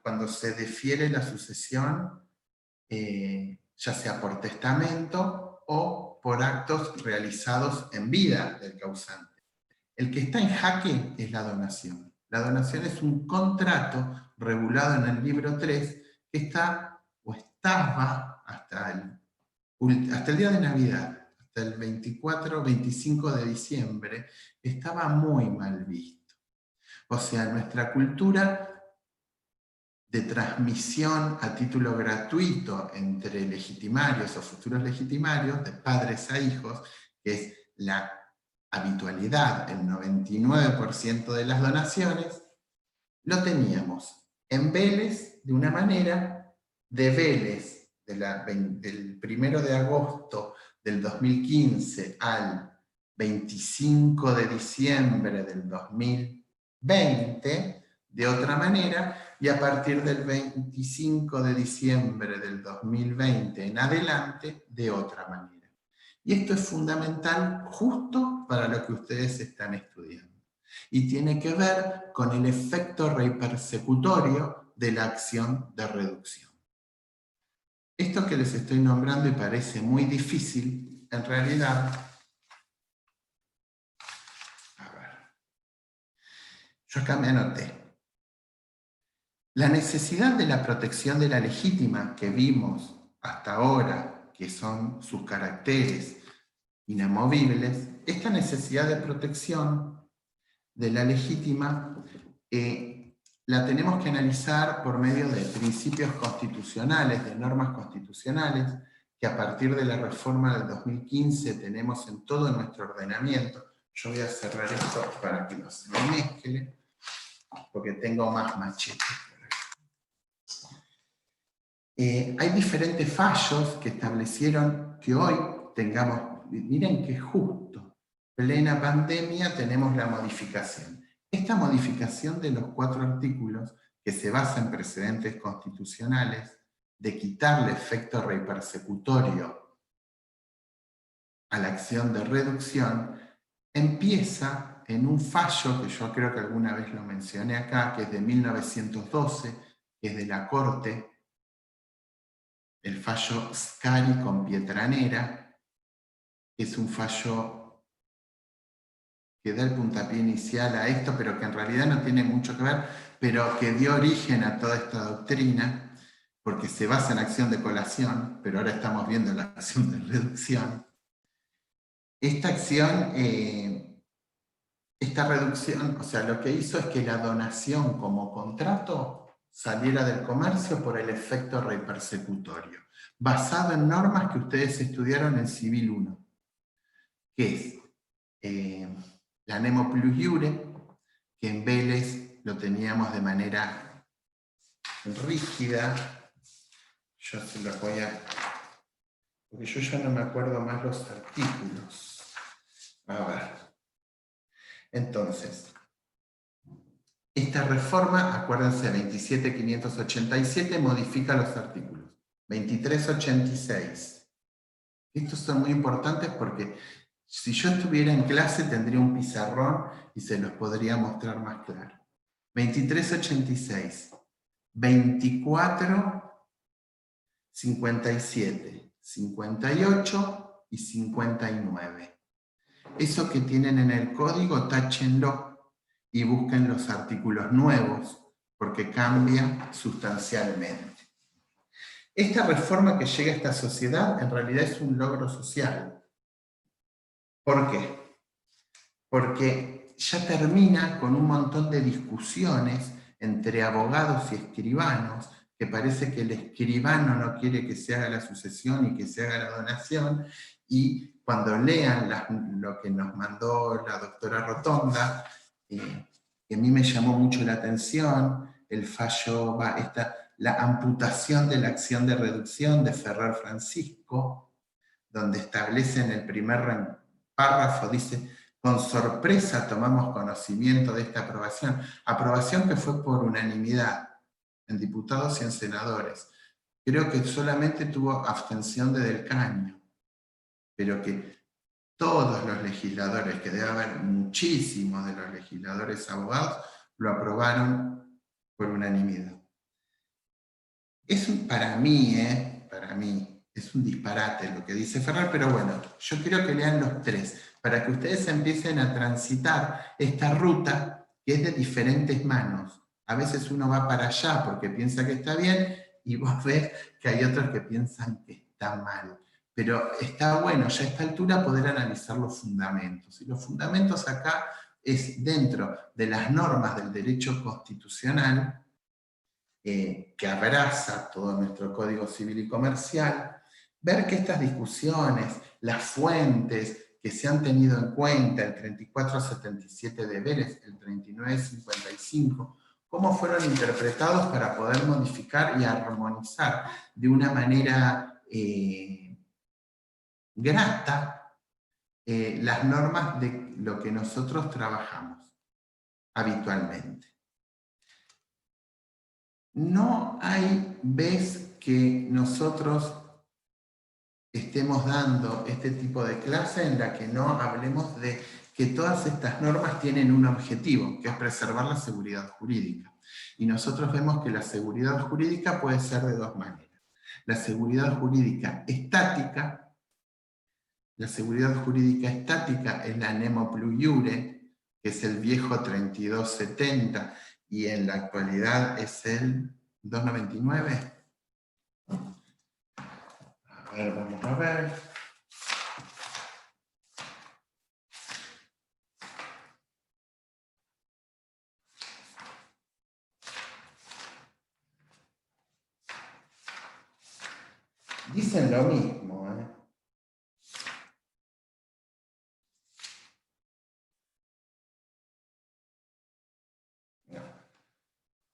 cuando se difiere la sucesión, ya sea por testamento o por actos realizados en vida del causante. El que está en jaque es la donación. La donación es un contrato regulado en el libro 3 que está o estaba hasta el día de Navidad, hasta el 25 de diciembre, estaba muy mal visto. O sea, nuestra cultura de transmisión a título gratuito entre legitimarios o futuros legitimarios, de padres a hijos, que es la habitualidad, el 99% de las donaciones, lo teníamos en Vélez de una manera, de Vélez del 1 de agosto del 2015 al 25 de diciembre del 2020, de otra manera, y a partir del 25 de diciembre del 2020 en adelante, de otra manera. Y esto es fundamental justo para lo que ustedes están estudiando. Y tiene que ver con el efecto repersecutorio de la acción de reducción. Esto que les estoy nombrando y parece muy difícil, en realidad, a ver, yo acá me anoté. La necesidad de la protección de la legítima que vimos hasta ahora, que son sus caracteres inamovibles, esta necesidad de protección de la legítima la tenemos que analizar por medio de principios constitucionales, de normas constitucionales, que a partir de la reforma del 2015 tenemos en todo nuestro ordenamiento. Yo voy a cerrar esto para que no se me mezcle, porque tengo más machetes. Hay diferentes fallos que establecieron que hoy tengamos, miren que justo, plena pandemia, tenemos la modificación. Esta modificación de los 4 artículos, que se basa en precedentes constitucionales, de quitarle efecto repersecutorio a la acción de reducción, empieza en un fallo que yo creo que alguna vez lo mencioné acá, que es de 1912, que es de la Corte, el fallo Scari con Pietranera, que es un fallo que da el puntapié inicial a esto, pero que en realidad no tiene mucho que ver, pero que dio origen a toda esta doctrina, porque se basa en acción de colación, pero ahora estamos viendo la acción de reducción. Esta acción es esta reducción, o sea, lo que hizo es que la donación como contrato saliera del comercio por el efecto repersecutorio, basado en normas que ustedes estudiaron en Civil 1, que es la Nemo Plus Iure, que en Vélez lo teníamos de manera rígida. Yo se lo voy a... porque yo ya no me acuerdo más los artículos. A ver. Entonces, esta reforma, acuérdense, 27.587 modifica los artículos. 2386. Estos son muy importantes porque si yo estuviera en clase tendría un pizarrón y se los podría mostrar más claro. 2386, 24, 57, 58 y 59. Eso que tienen en el código, táchenlo y busquen los artículos nuevos, porque cambia sustancialmente. Esta reforma que llega a esta sociedad en realidad es un logro social. ¿Por qué? Porque ya termina con un montón de discusiones entre abogados y escribanos, que parece que el escribano no quiere que se haga la sucesión y que se haga la donación, y cuando lean lo que nos mandó la doctora Rotonda, que a mí me llamó mucho la atención, el fallo, la amputación de la acción de reducción de Ferrer Francisco, donde establece en el primer párrafo, dice: con sorpresa tomamos conocimiento de esta aprobación que fue por unanimidad en diputados y en senadores. Creo que solamente tuvo abstención de Del Caño, pero que todos los legisladores, que debe haber muchísimos de los legisladores abogados, lo aprobaron por unanimidad. Para mí, es un disparate lo que dice Ferrer, pero bueno, yo quiero que lean los tres, para que ustedes empiecen a transitar esta ruta que es de diferentes manos. A veces uno va para allá porque piensa que está bien, y vos ves que hay otros que piensan que está mal. Pero está bueno ya a esta altura poder analizar los fundamentos. Y los fundamentos acá es dentro de las normas del derecho constitucional, que abraza todo nuestro Código Civil y Comercial, ver que estas discusiones, las fuentes que se han tenido en cuenta, el 3477 de Vélez, el 3955, cómo fueron interpretados para poder modificar y armonizar de una manera grata las normas de lo que nosotros trabajamos habitualmente. No hay vez que nosotros estemos dando este tipo de clase en la que no hablemos de que todas estas normas tienen un objetivo, que es preservar la seguridad jurídica. Y nosotros vemos que la seguridad jurídica puede ser de dos maneras. La seguridad jurídica estática. La seguridad jurídica estática es la Nemo Plus Iure, que es el viejo 3270, y en la actualidad es el 299. A ver, vamos a ver. Dicen lo mismo, ¿eh? No.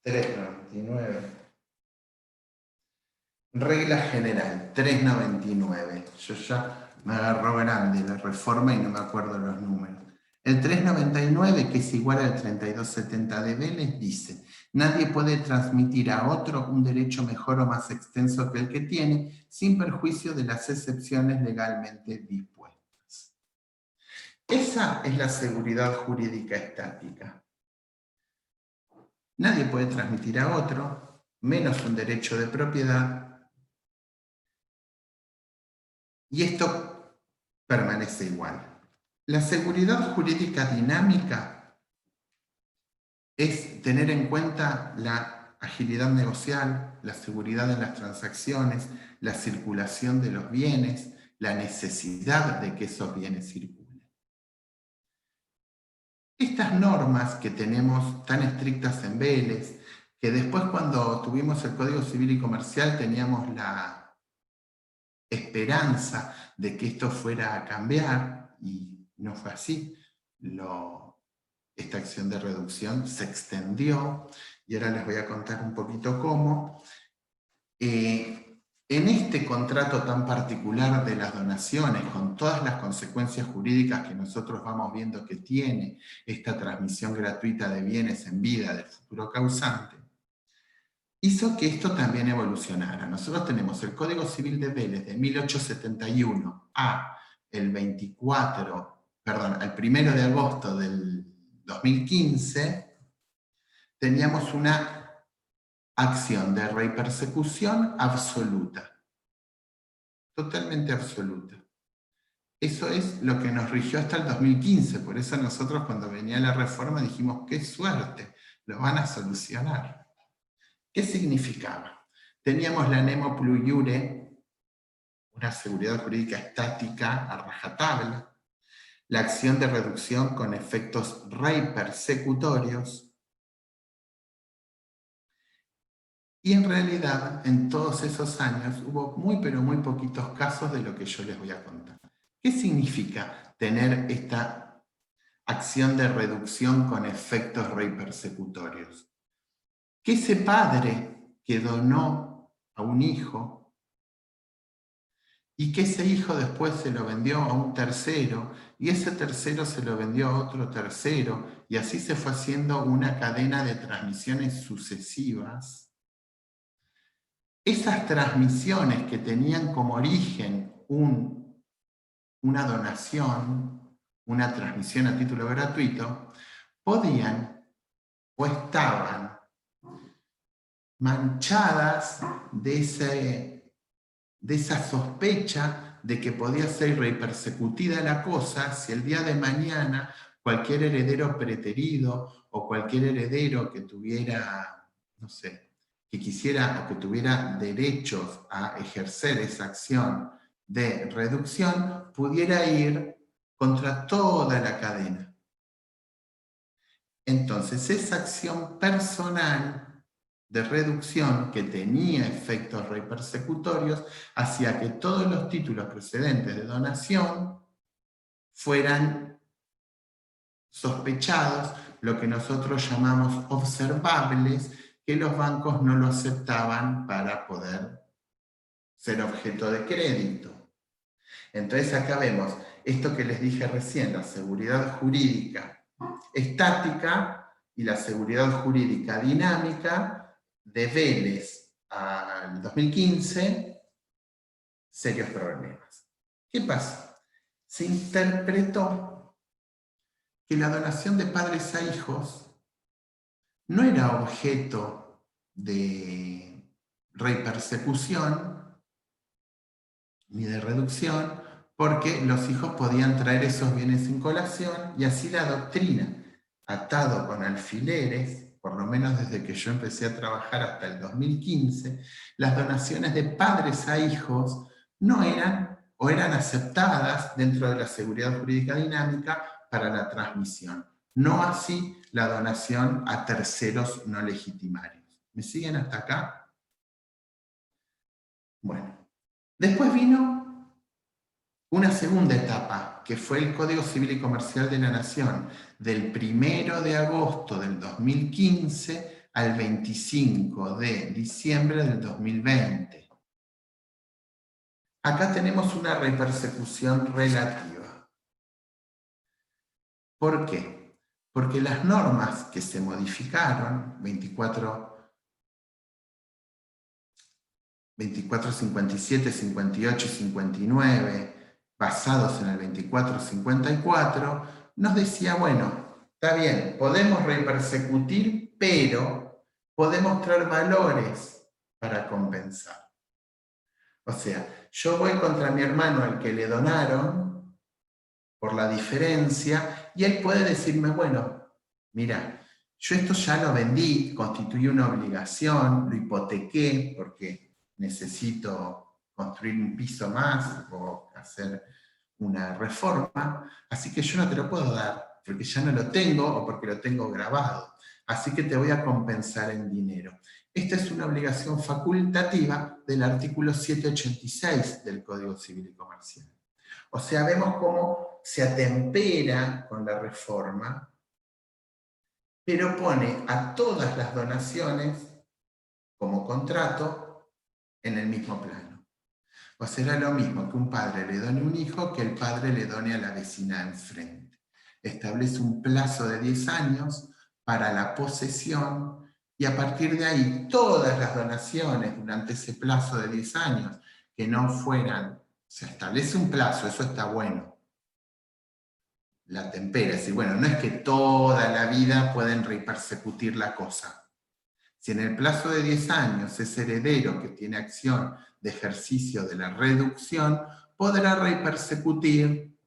399. Regla general, 399. Yo ya me agarró grande la reforma y no me acuerdo los números. El 399, que es igual al 3270 de Vélez, dice: nadie puede transmitir a otro un derecho mejor o más extenso que el que tiene, sin perjuicio de las excepciones legalmente dispuestas. Esa es la seguridad jurídica estática. Nadie puede transmitir a otro, menos un derecho de propiedad, y esto permanece igual. La seguridad jurídica dinámica es tener en cuenta la agilidad negocial, la seguridad en las transacciones, la circulación de los bienes, la necesidad de que esos bienes circulen. Estas normas que tenemos tan estrictas en Vélez, que después cuando tuvimos el Código Civil y Comercial teníamos la esperanza de que esto fuera a cambiar, y no fue así. Esta acción de reducción se extendió, y ahora les voy a contar un poquito cómo. En este contrato tan particular de las donaciones, con todas las consecuencias jurídicas que nosotros vamos viendo que tiene esta transmisión gratuita de bienes en vida del futuro causante, hizo que esto también evolucionara. Nosotros tenemos el Código Civil de Vélez de 1871 al 1 de agosto del 2015, teníamos una acción de repersecución absoluta, totalmente absoluta. Eso es lo que nos rigió hasta el 2015, por eso nosotros cuando venía la reforma dijimos, qué suerte, lo van a solucionar. ¿Qué significaba? Teníamos la nemo plus iure, una seguridad jurídica estática a rajatabla, la acción de reducción con efectos repersecutorios, y en realidad, en todos esos años, hubo muy pero muy poquitos casos de lo que yo les voy a contar. ¿Qué significa tener esta acción de reducción con efectos repersecutorios? Que ese padre que donó a un hijo, y que ese hijo después se lo vendió a un tercero, y ese tercero se lo vendió a otro tercero, y así se fue haciendo una cadena de transmisiones sucesivas. Esas transmisiones que tenían como origen una donación, una transmisión a título gratuito, podían o estaban manchadas de esa sospecha de que podía ser repercutida la cosa si el día de mañana cualquier heredero preterido o cualquier heredero que tuviera, no sé, que quisiera o que tuviera derechos a ejercer esa acción de reducción, pudiera ir contra toda la cadena. Entonces, esa acción personal de reducción que tenía efectos repersecutorios hacía que todos los títulos precedentes de donación fueran sospechados, lo que nosotros llamamos observables, que los bancos no lo aceptaban para poder ser objeto de crédito. Entonces acá vemos esto que les dije recién, la seguridad jurídica estática y la seguridad jurídica dinámica de Vélez al 2015, serios problemas. ¿Qué pasa? Se interpretó que la donación de padres a hijos no era objeto de repersecución ni de reducción, porque los hijos podían traer esos bienes en colación, y así la doctrina, atado con alfileres, por lo menos desde que yo empecé a trabajar hasta el 2015, las donaciones de padres a hijos no eran o eran aceptadas dentro de la seguridad jurídica dinámica para la transmisión. No así la donación a terceros no legitimarios. ¿Me siguen hasta acá? Bueno, después vino una segunda etapa, que fue el Código Civil y Comercial de la Nación, del 1 de agosto del 2015 al 25 de diciembre del 2020. Acá tenemos una repersecución relativa. ¿Por qué? Porque las normas que se modificaron, 24, 57, 58 y 59, basados en el 24-54, nos decía, bueno, está bien, podemos repersecutir, pero podemos traer valores para compensar. O sea, yo voy contra mi hermano al que le donaron por la diferencia, y él puede decirme, bueno, mira, yo esto ya lo vendí, constituí una obligación, lo hipotequé porque necesito construir un piso más o hacer una reforma, así que yo no te lo puedo dar. porque ya no lo tengo o porque lo tengo grabado. Así que te voy a compensar en dinero. Esta es una obligación facultativa del artículo 786 del Código Civil y Comercial. O sea, vemos cómo se atempera con la reforma, pero pone a todas las donaciones como contrato en el mismo plano. O será lo mismo que un padre le done un hijo que el padre le done a la vecina enfrente. Establece un plazo de 10 años para la posesión y a partir de ahí todas las donaciones durante ese plazo de 10 años que no fueran, se establece un plazo, eso está bueno. La tempera, es decir, bueno, no es que toda la vida pueden repersecutir la cosa. Si en el plazo de 10 años ese heredero que tiene acción de ejercicio de la reducción podrá repersecutir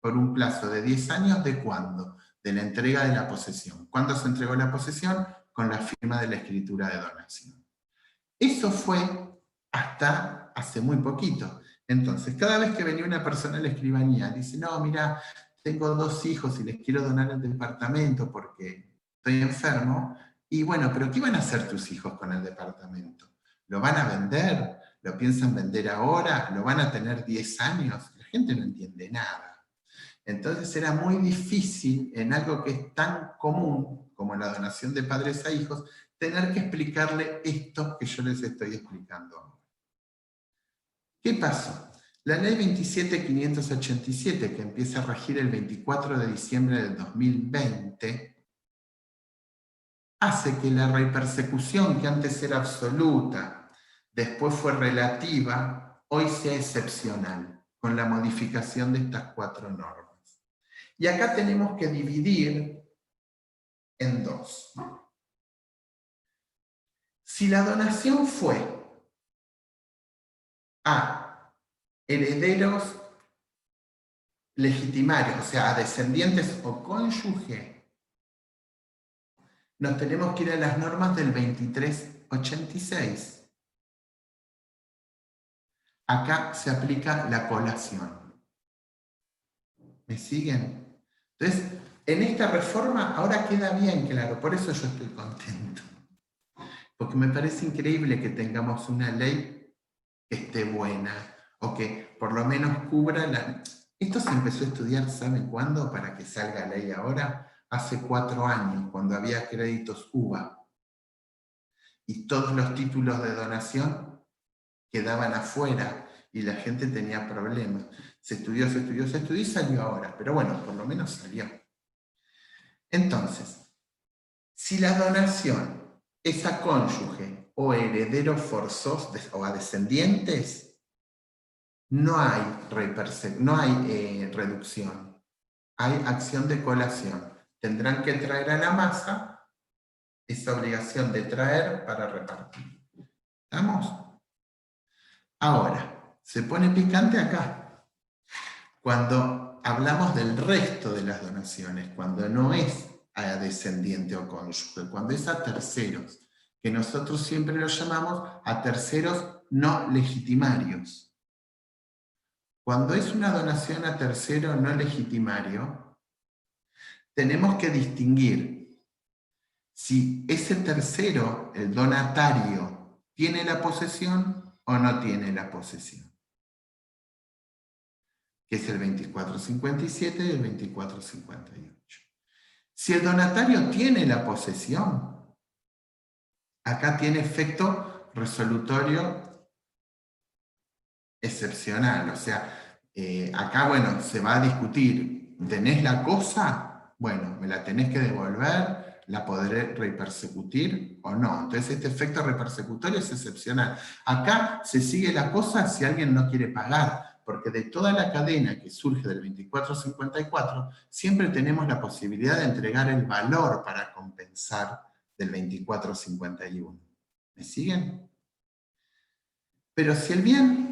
por un plazo de 10 años, ¿de cuándo? De la entrega de la posesión. ¿Cuándo se entregó la posesión? Con la firma de la escritura de donación. Eso fue hasta hace muy poquito. Entonces, cada vez que venía una persona a la escribanía, dice, no, mira, tengo 2 hijos y les quiero donar el departamento porque estoy enfermo. Y bueno, pero ¿qué van a hacer tus hijos con el departamento? ¿Lo van a vender? ¿Lo piensan vender ahora? ¿Lo van a tener 10 años? La gente no entiende nada. Entonces era muy difícil, en algo que es tan común como la donación de padres a hijos, tener que explicarle esto que yo les estoy explicando ahora. ¿Qué pasó? La ley 27.587, que empieza a regir el 24 de diciembre del 2020, hace que la repersecución, que antes era absoluta, después fue relativa, hoy sea excepcional, con la modificación de estas 4 normas. Y acá tenemos que dividir en 2. Si la donación fue a herederos legitimarios, o sea, a descendientes o cónyuge, nos tenemos que ir a las normas del 2386. Acá se aplica la colación. ¿Me siguen? Entonces, en esta reforma ahora queda bien claro, por eso yo estoy contento. Porque me parece increíble que tengamos una ley que esté buena, o que por lo menos cubra la... Esto se empezó a estudiar, ¿saben cuándo? Para que salga ley ahora, hace 4 años, cuando había créditos UVA. Y todos los títulos de donación quedaban afuera, y la gente tenía problemas. Se estudió y salió ahora, pero bueno, por lo menos salió. Entonces, si la donación es a cónyuge o heredero forzoso o a descendientes, no hay reducción, hay acción de colación. Tendrán que traer a la masa esa obligación de traer para repartir. ¿Estamos? Ahora, se pone picante acá. Cuando hablamos del resto de las donaciones, cuando no es a descendiente o cónyuge, cuando es a terceros, que nosotros siempre lo llamamos a terceros no legitimarios. Cuando es una donación a tercero no legitimario, tenemos que distinguir si ese tercero, el donatario, tiene la posesión o no tiene la posesión, que es el 2457 y el 2458. Si el donatario tiene la posesión, acá tiene efecto resolutorio excepcional, o sea, acá, bueno, se va a discutir, ¿tenés la cosa? Bueno, me la tenés que devolver, ¿la podré repersecutir o no? Entonces este efecto repersecutorio es excepcional. Acá se sigue la cosa si alguien no quiere pagar, porque de toda la cadena que surge del 2454, siempre tenemos la posibilidad de entregar el valor para compensar del 2451. ¿Me siguen? Pero si el bien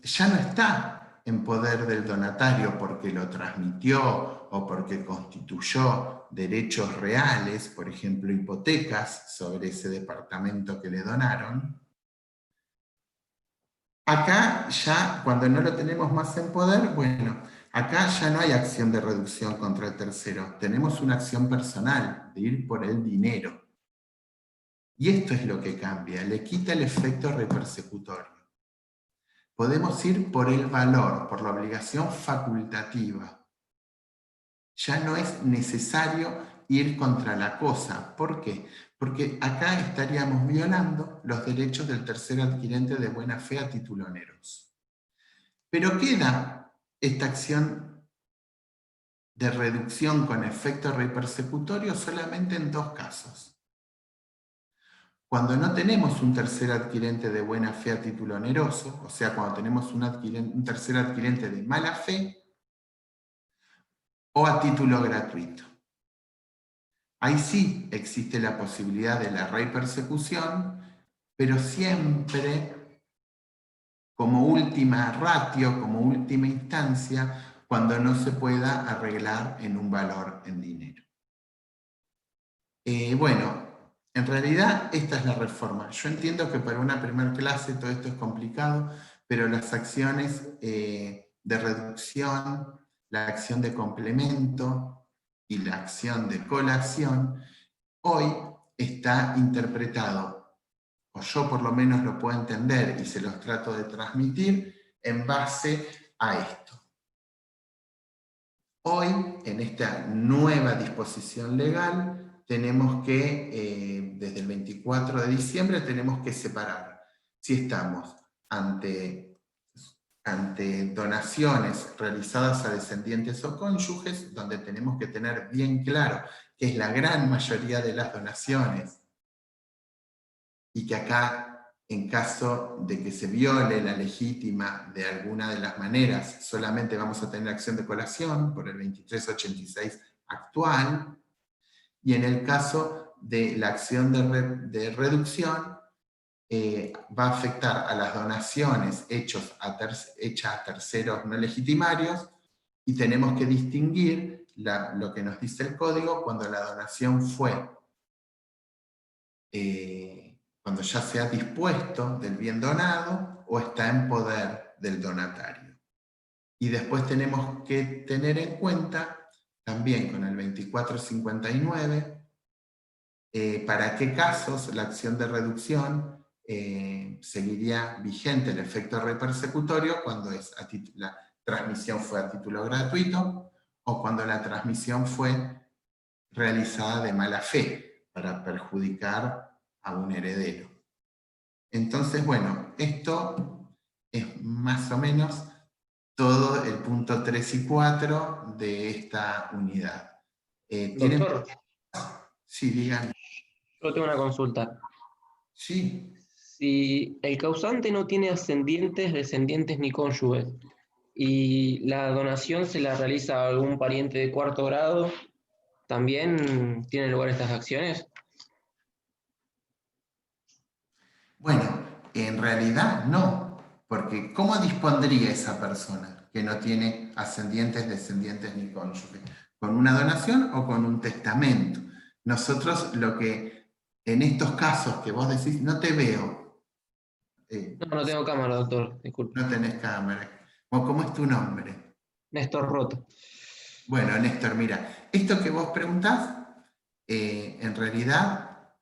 ya no está en poder del donatario porque lo transmitió o porque constituyó derechos reales, por ejemplo, hipotecas sobre ese departamento que le donaron, acá ya, cuando no lo tenemos más en poder, bueno, Acá ya no hay acción de reducción contra el tercero, tenemos una acción personal, de ir por el dinero. Y esto es lo que cambia, le quita el efecto repersecutorio. Podemos ir por el valor, por la obligación facultativa. Ya no es necesario ir contra la cosa. ¿Por qué? Porque acá estaríamos violando los derechos del tercer adquirente de buena fe a título oneroso. Pero queda esta acción de reducción con efecto repersecutorio solamente en dos casos. Cuando no tenemos un tercer adquirente de buena fe a título oneroso, o sea, cuando tenemos un tercer adquirente de mala fe, o a título gratuito. Ahí sí existe la posibilidad de la repersecución, pero siempre como última ratio, como última instancia, cuando no se pueda arreglar en un valor en dinero. Bueno, en realidad esta es la reforma. Yo entiendo que para una primera clase todo esto es complicado, pero las acciones de reducción, la acción de complemento y la acción de colación, hoy está interpretado, o yo por lo menos lo puedo entender y se los trato de transmitir, en base a esto. Hoy, en esta nueva disposición legal, tenemos que, desde el 24 de diciembre, tenemos que separar si estamos ante donaciones realizadas a descendientes o cónyuges, donde tenemos que tener bien claro que es la gran mayoría de las donaciones, y que acá, en caso de que se viole la legítima de alguna de las maneras, solamente vamos a tener acción de colación por el 2386 actual, y en el caso de la acción de reducción, va a afectar a las donaciones hechas a terceros no legitimarios, y tenemos que distinguir lo que nos dice el código cuando la donación fue cuando ya se ha dispuesto del bien donado o está en poder del donatario. Y después tenemos que tener en cuenta, también con el 2459, para qué casos la acción de reducción seguiría vigente el efecto repersecutorio cuando la transmisión fue a título gratuito o cuando la transmisión fue realizada de mala fe para perjudicar a un heredero. Entonces, bueno, esto es más o menos todo el punto 3 y 4 de esta unidad. Doctor, Sí, digan. yo tengo una consulta. Sí. Si el causante no tiene ascendientes, descendientes ni cónyuges, y la donación se la realiza a algún pariente de cuarto grado, ¿también tienen lugar estas acciones? Bueno, en realidad no, porque ¿cómo dispondría esa persona que no tiene ascendientes, descendientes ni cónyuges? ¿Con una donación o con un testamento? Nosotros lo que, en estos casos que vos decís, no te veo. No tengo cámara, doctor, disculpe. No tenés cámara. ¿Cómo es tu nombre? Néstor Roto. Bueno, Néstor, mira, esto que vos preguntás, en realidad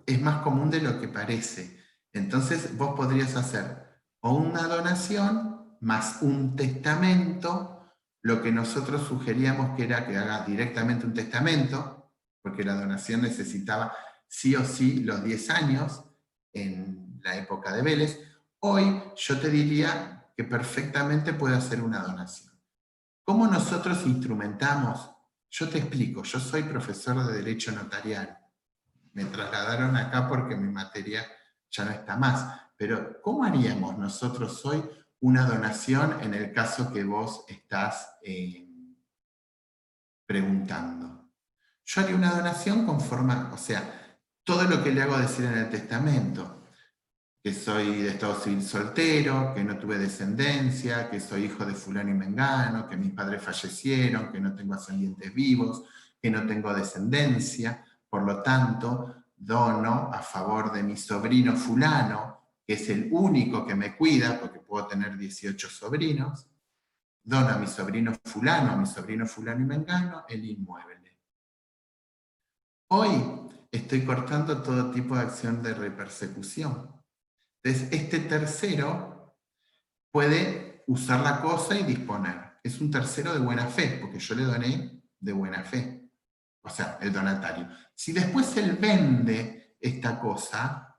es más común de lo que parece. Entonces vos podrías hacer o una donación más un testamento. Lo que nosotros sugeríamos que era que haga directamente un testamento, porque la donación necesitaba sí o sí los 10 años en la época de Vélez. Hoy yo te diría que perfectamente puede hacer una donación. ¿Cómo nosotros instrumentamos? Yo te explico, yo soy profesor de Derecho Notarial. Me trasladaron acá porque mi materia ya no está más. Pero, ¿cómo haríamos nosotros hoy una donación en el caso que vos estás preguntando? Yo haría una donación conforme, o sea, todo lo que le hago decir en el testamento, que soy de estado civil soltero, que no tuve descendencia, que soy hijo de fulano y mengano, que mis padres fallecieron, que no tengo ascendientes vivos, que no tengo descendencia, por lo tanto, dono a favor de mi sobrino fulano, que es el único que me cuida, porque puedo tener 18 sobrinos, dono a mi sobrino fulano y mengano el inmueble. Hoy estoy cortando todo tipo de acción de repersecución. Entonces, este tercero puede usar la cosa y disponer. Es un tercero de buena fe, porque yo le doné de buena fe. O sea, el donatario. Si después él vende esta cosa,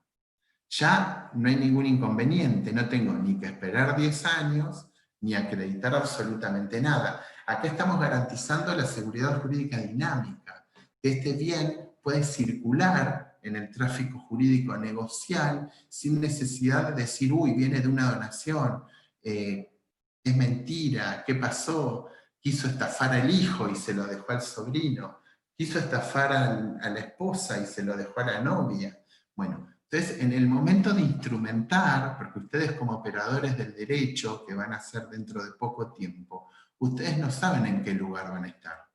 ya no hay ningún inconveniente. No tengo ni que esperar 10 años, ni acreditar absolutamente nada. Acá estamos garantizando la seguridad jurídica dinámica. Que este bien puede circular en el tráfico jurídico negocial sin necesidad de decir, uy, viene de una donación, es mentira, ¿qué pasó? Quiso estafar al hijo y se lo dejó al sobrino, quiso estafar a la esposa y se lo dejó a la novia. Bueno, entonces en el momento de instrumentar, porque ustedes como operadores del derecho, que van a ser dentro de poco tiempo, ustedes no saben en qué lugar van a estar.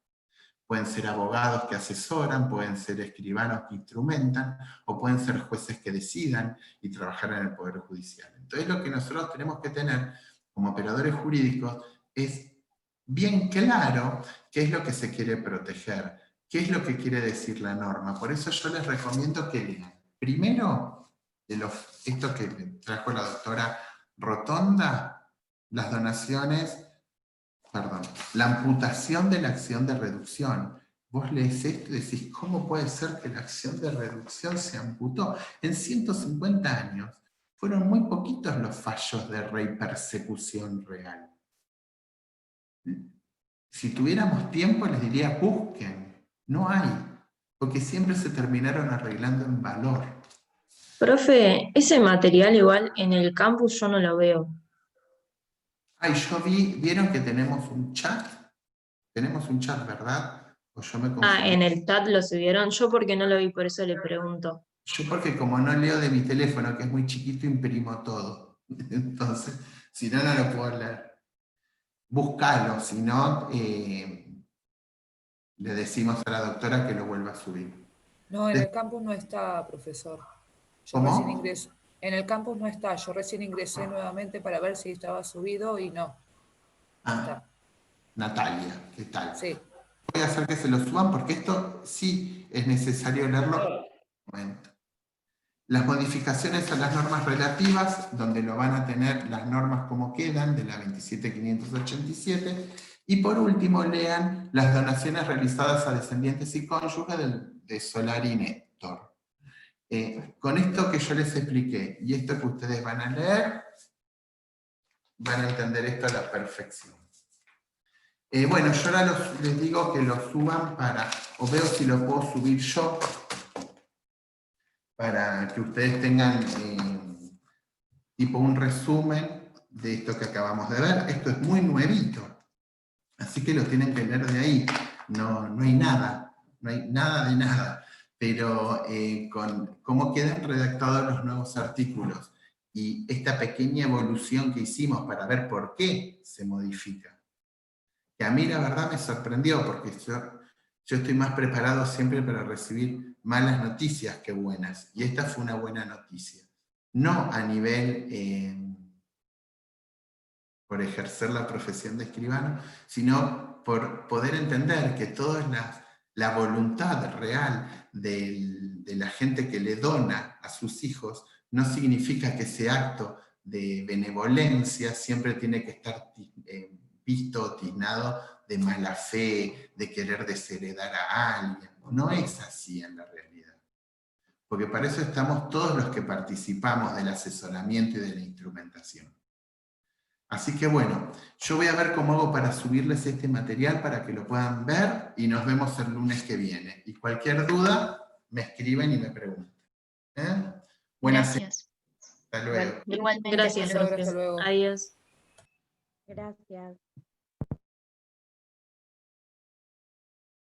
Pueden ser abogados que asesoran, pueden ser escribanos que instrumentan, o pueden ser jueces que decidan y trabajar en el Poder Judicial. Entonces lo que nosotros tenemos que tener como operadores jurídicos es bien claro qué es lo que se quiere proteger, qué es lo que quiere decir la norma. Por eso yo les recomiendo que lean. Primero, esto que trajo la doctora Rotonda, las donaciones, perdón, la amputación de la acción de reducción. Vos lees esto y decís, ¿cómo puede ser que la acción de reducción se amputó? En 150 años fueron muy poquitos los fallos de repersecución real. Si tuviéramos tiempo les diría, busquen. No hay, porque siempre se terminaron arreglando en valor. Profe, ese material igual en el campus yo no lo veo. Ay, yo vieron que tenemos un chat. Tenemos un chat, ¿verdad? O yo me confundí. Ah, en el TAT lo subieron, yo porque no lo vi, por eso le pregunto. Yo porque como no leo de mi teléfono, que es muy chiquito, imprimo todo. Entonces, si no, no lo puedo leer. Búscalo, si no, le decimos a la doctora que lo vuelva a subir. No, en el campus no está, profesor. Yo ¿Cómo? recién ingresé. En el campus no está. Yo recién ingresé nuevamente para ver si estaba subido y no. No está. Natalia, ¿qué tal? Sí. Voy a hacer que se lo suban porque esto sí es necesario leerlo. Un momento. Las modificaciones a las normas relativas, donde lo van a tener las normas como quedan, de la 27587, y por último lean las donaciones realizadas a descendientes y cónyuges de Solari y Néstor. Con esto que yo les expliqué, y esto que ustedes van a leer, van a entender esto a la perfección. Bueno, yo ahora les digo que lo suban o veo si lo puedo subir yo, para que ustedes tengan tipo un resumen de esto que acabamos de ver. Esto es muy nuevito, así que lo tienen que leer de ahí. No hay nada, no hay nada de nada, pero con cómo quedan redactados los nuevos artículos y esta pequeña evolución que hicimos para ver por qué se modifica. Que a mí la verdad me sorprendió, porque yo estoy más preparado siempre para recibir malas noticias que buenas, y esta fue una buena noticia. No a nivel por ejercer la profesión de escribano, sino por poder entender que toda la voluntad real de la gente que le dona a sus hijos no significa que ese acto de benevolencia siempre tiene que estar visto o tiznado de mala fe, de querer desheredar a alguien. No es así en la realidad. Porque para eso estamos todos los que participamos del asesoramiento y de la instrumentación. Así que bueno, yo voy a ver cómo hago para subirles este material para que lo puedan ver y nos vemos el lunes que viene. Y cualquier duda, me escriben y me preguntan. Buenas Gracias. Hasta luego. Igualmente. Gracias, Profesor, profe. hasta luego. Adiós. Gracias.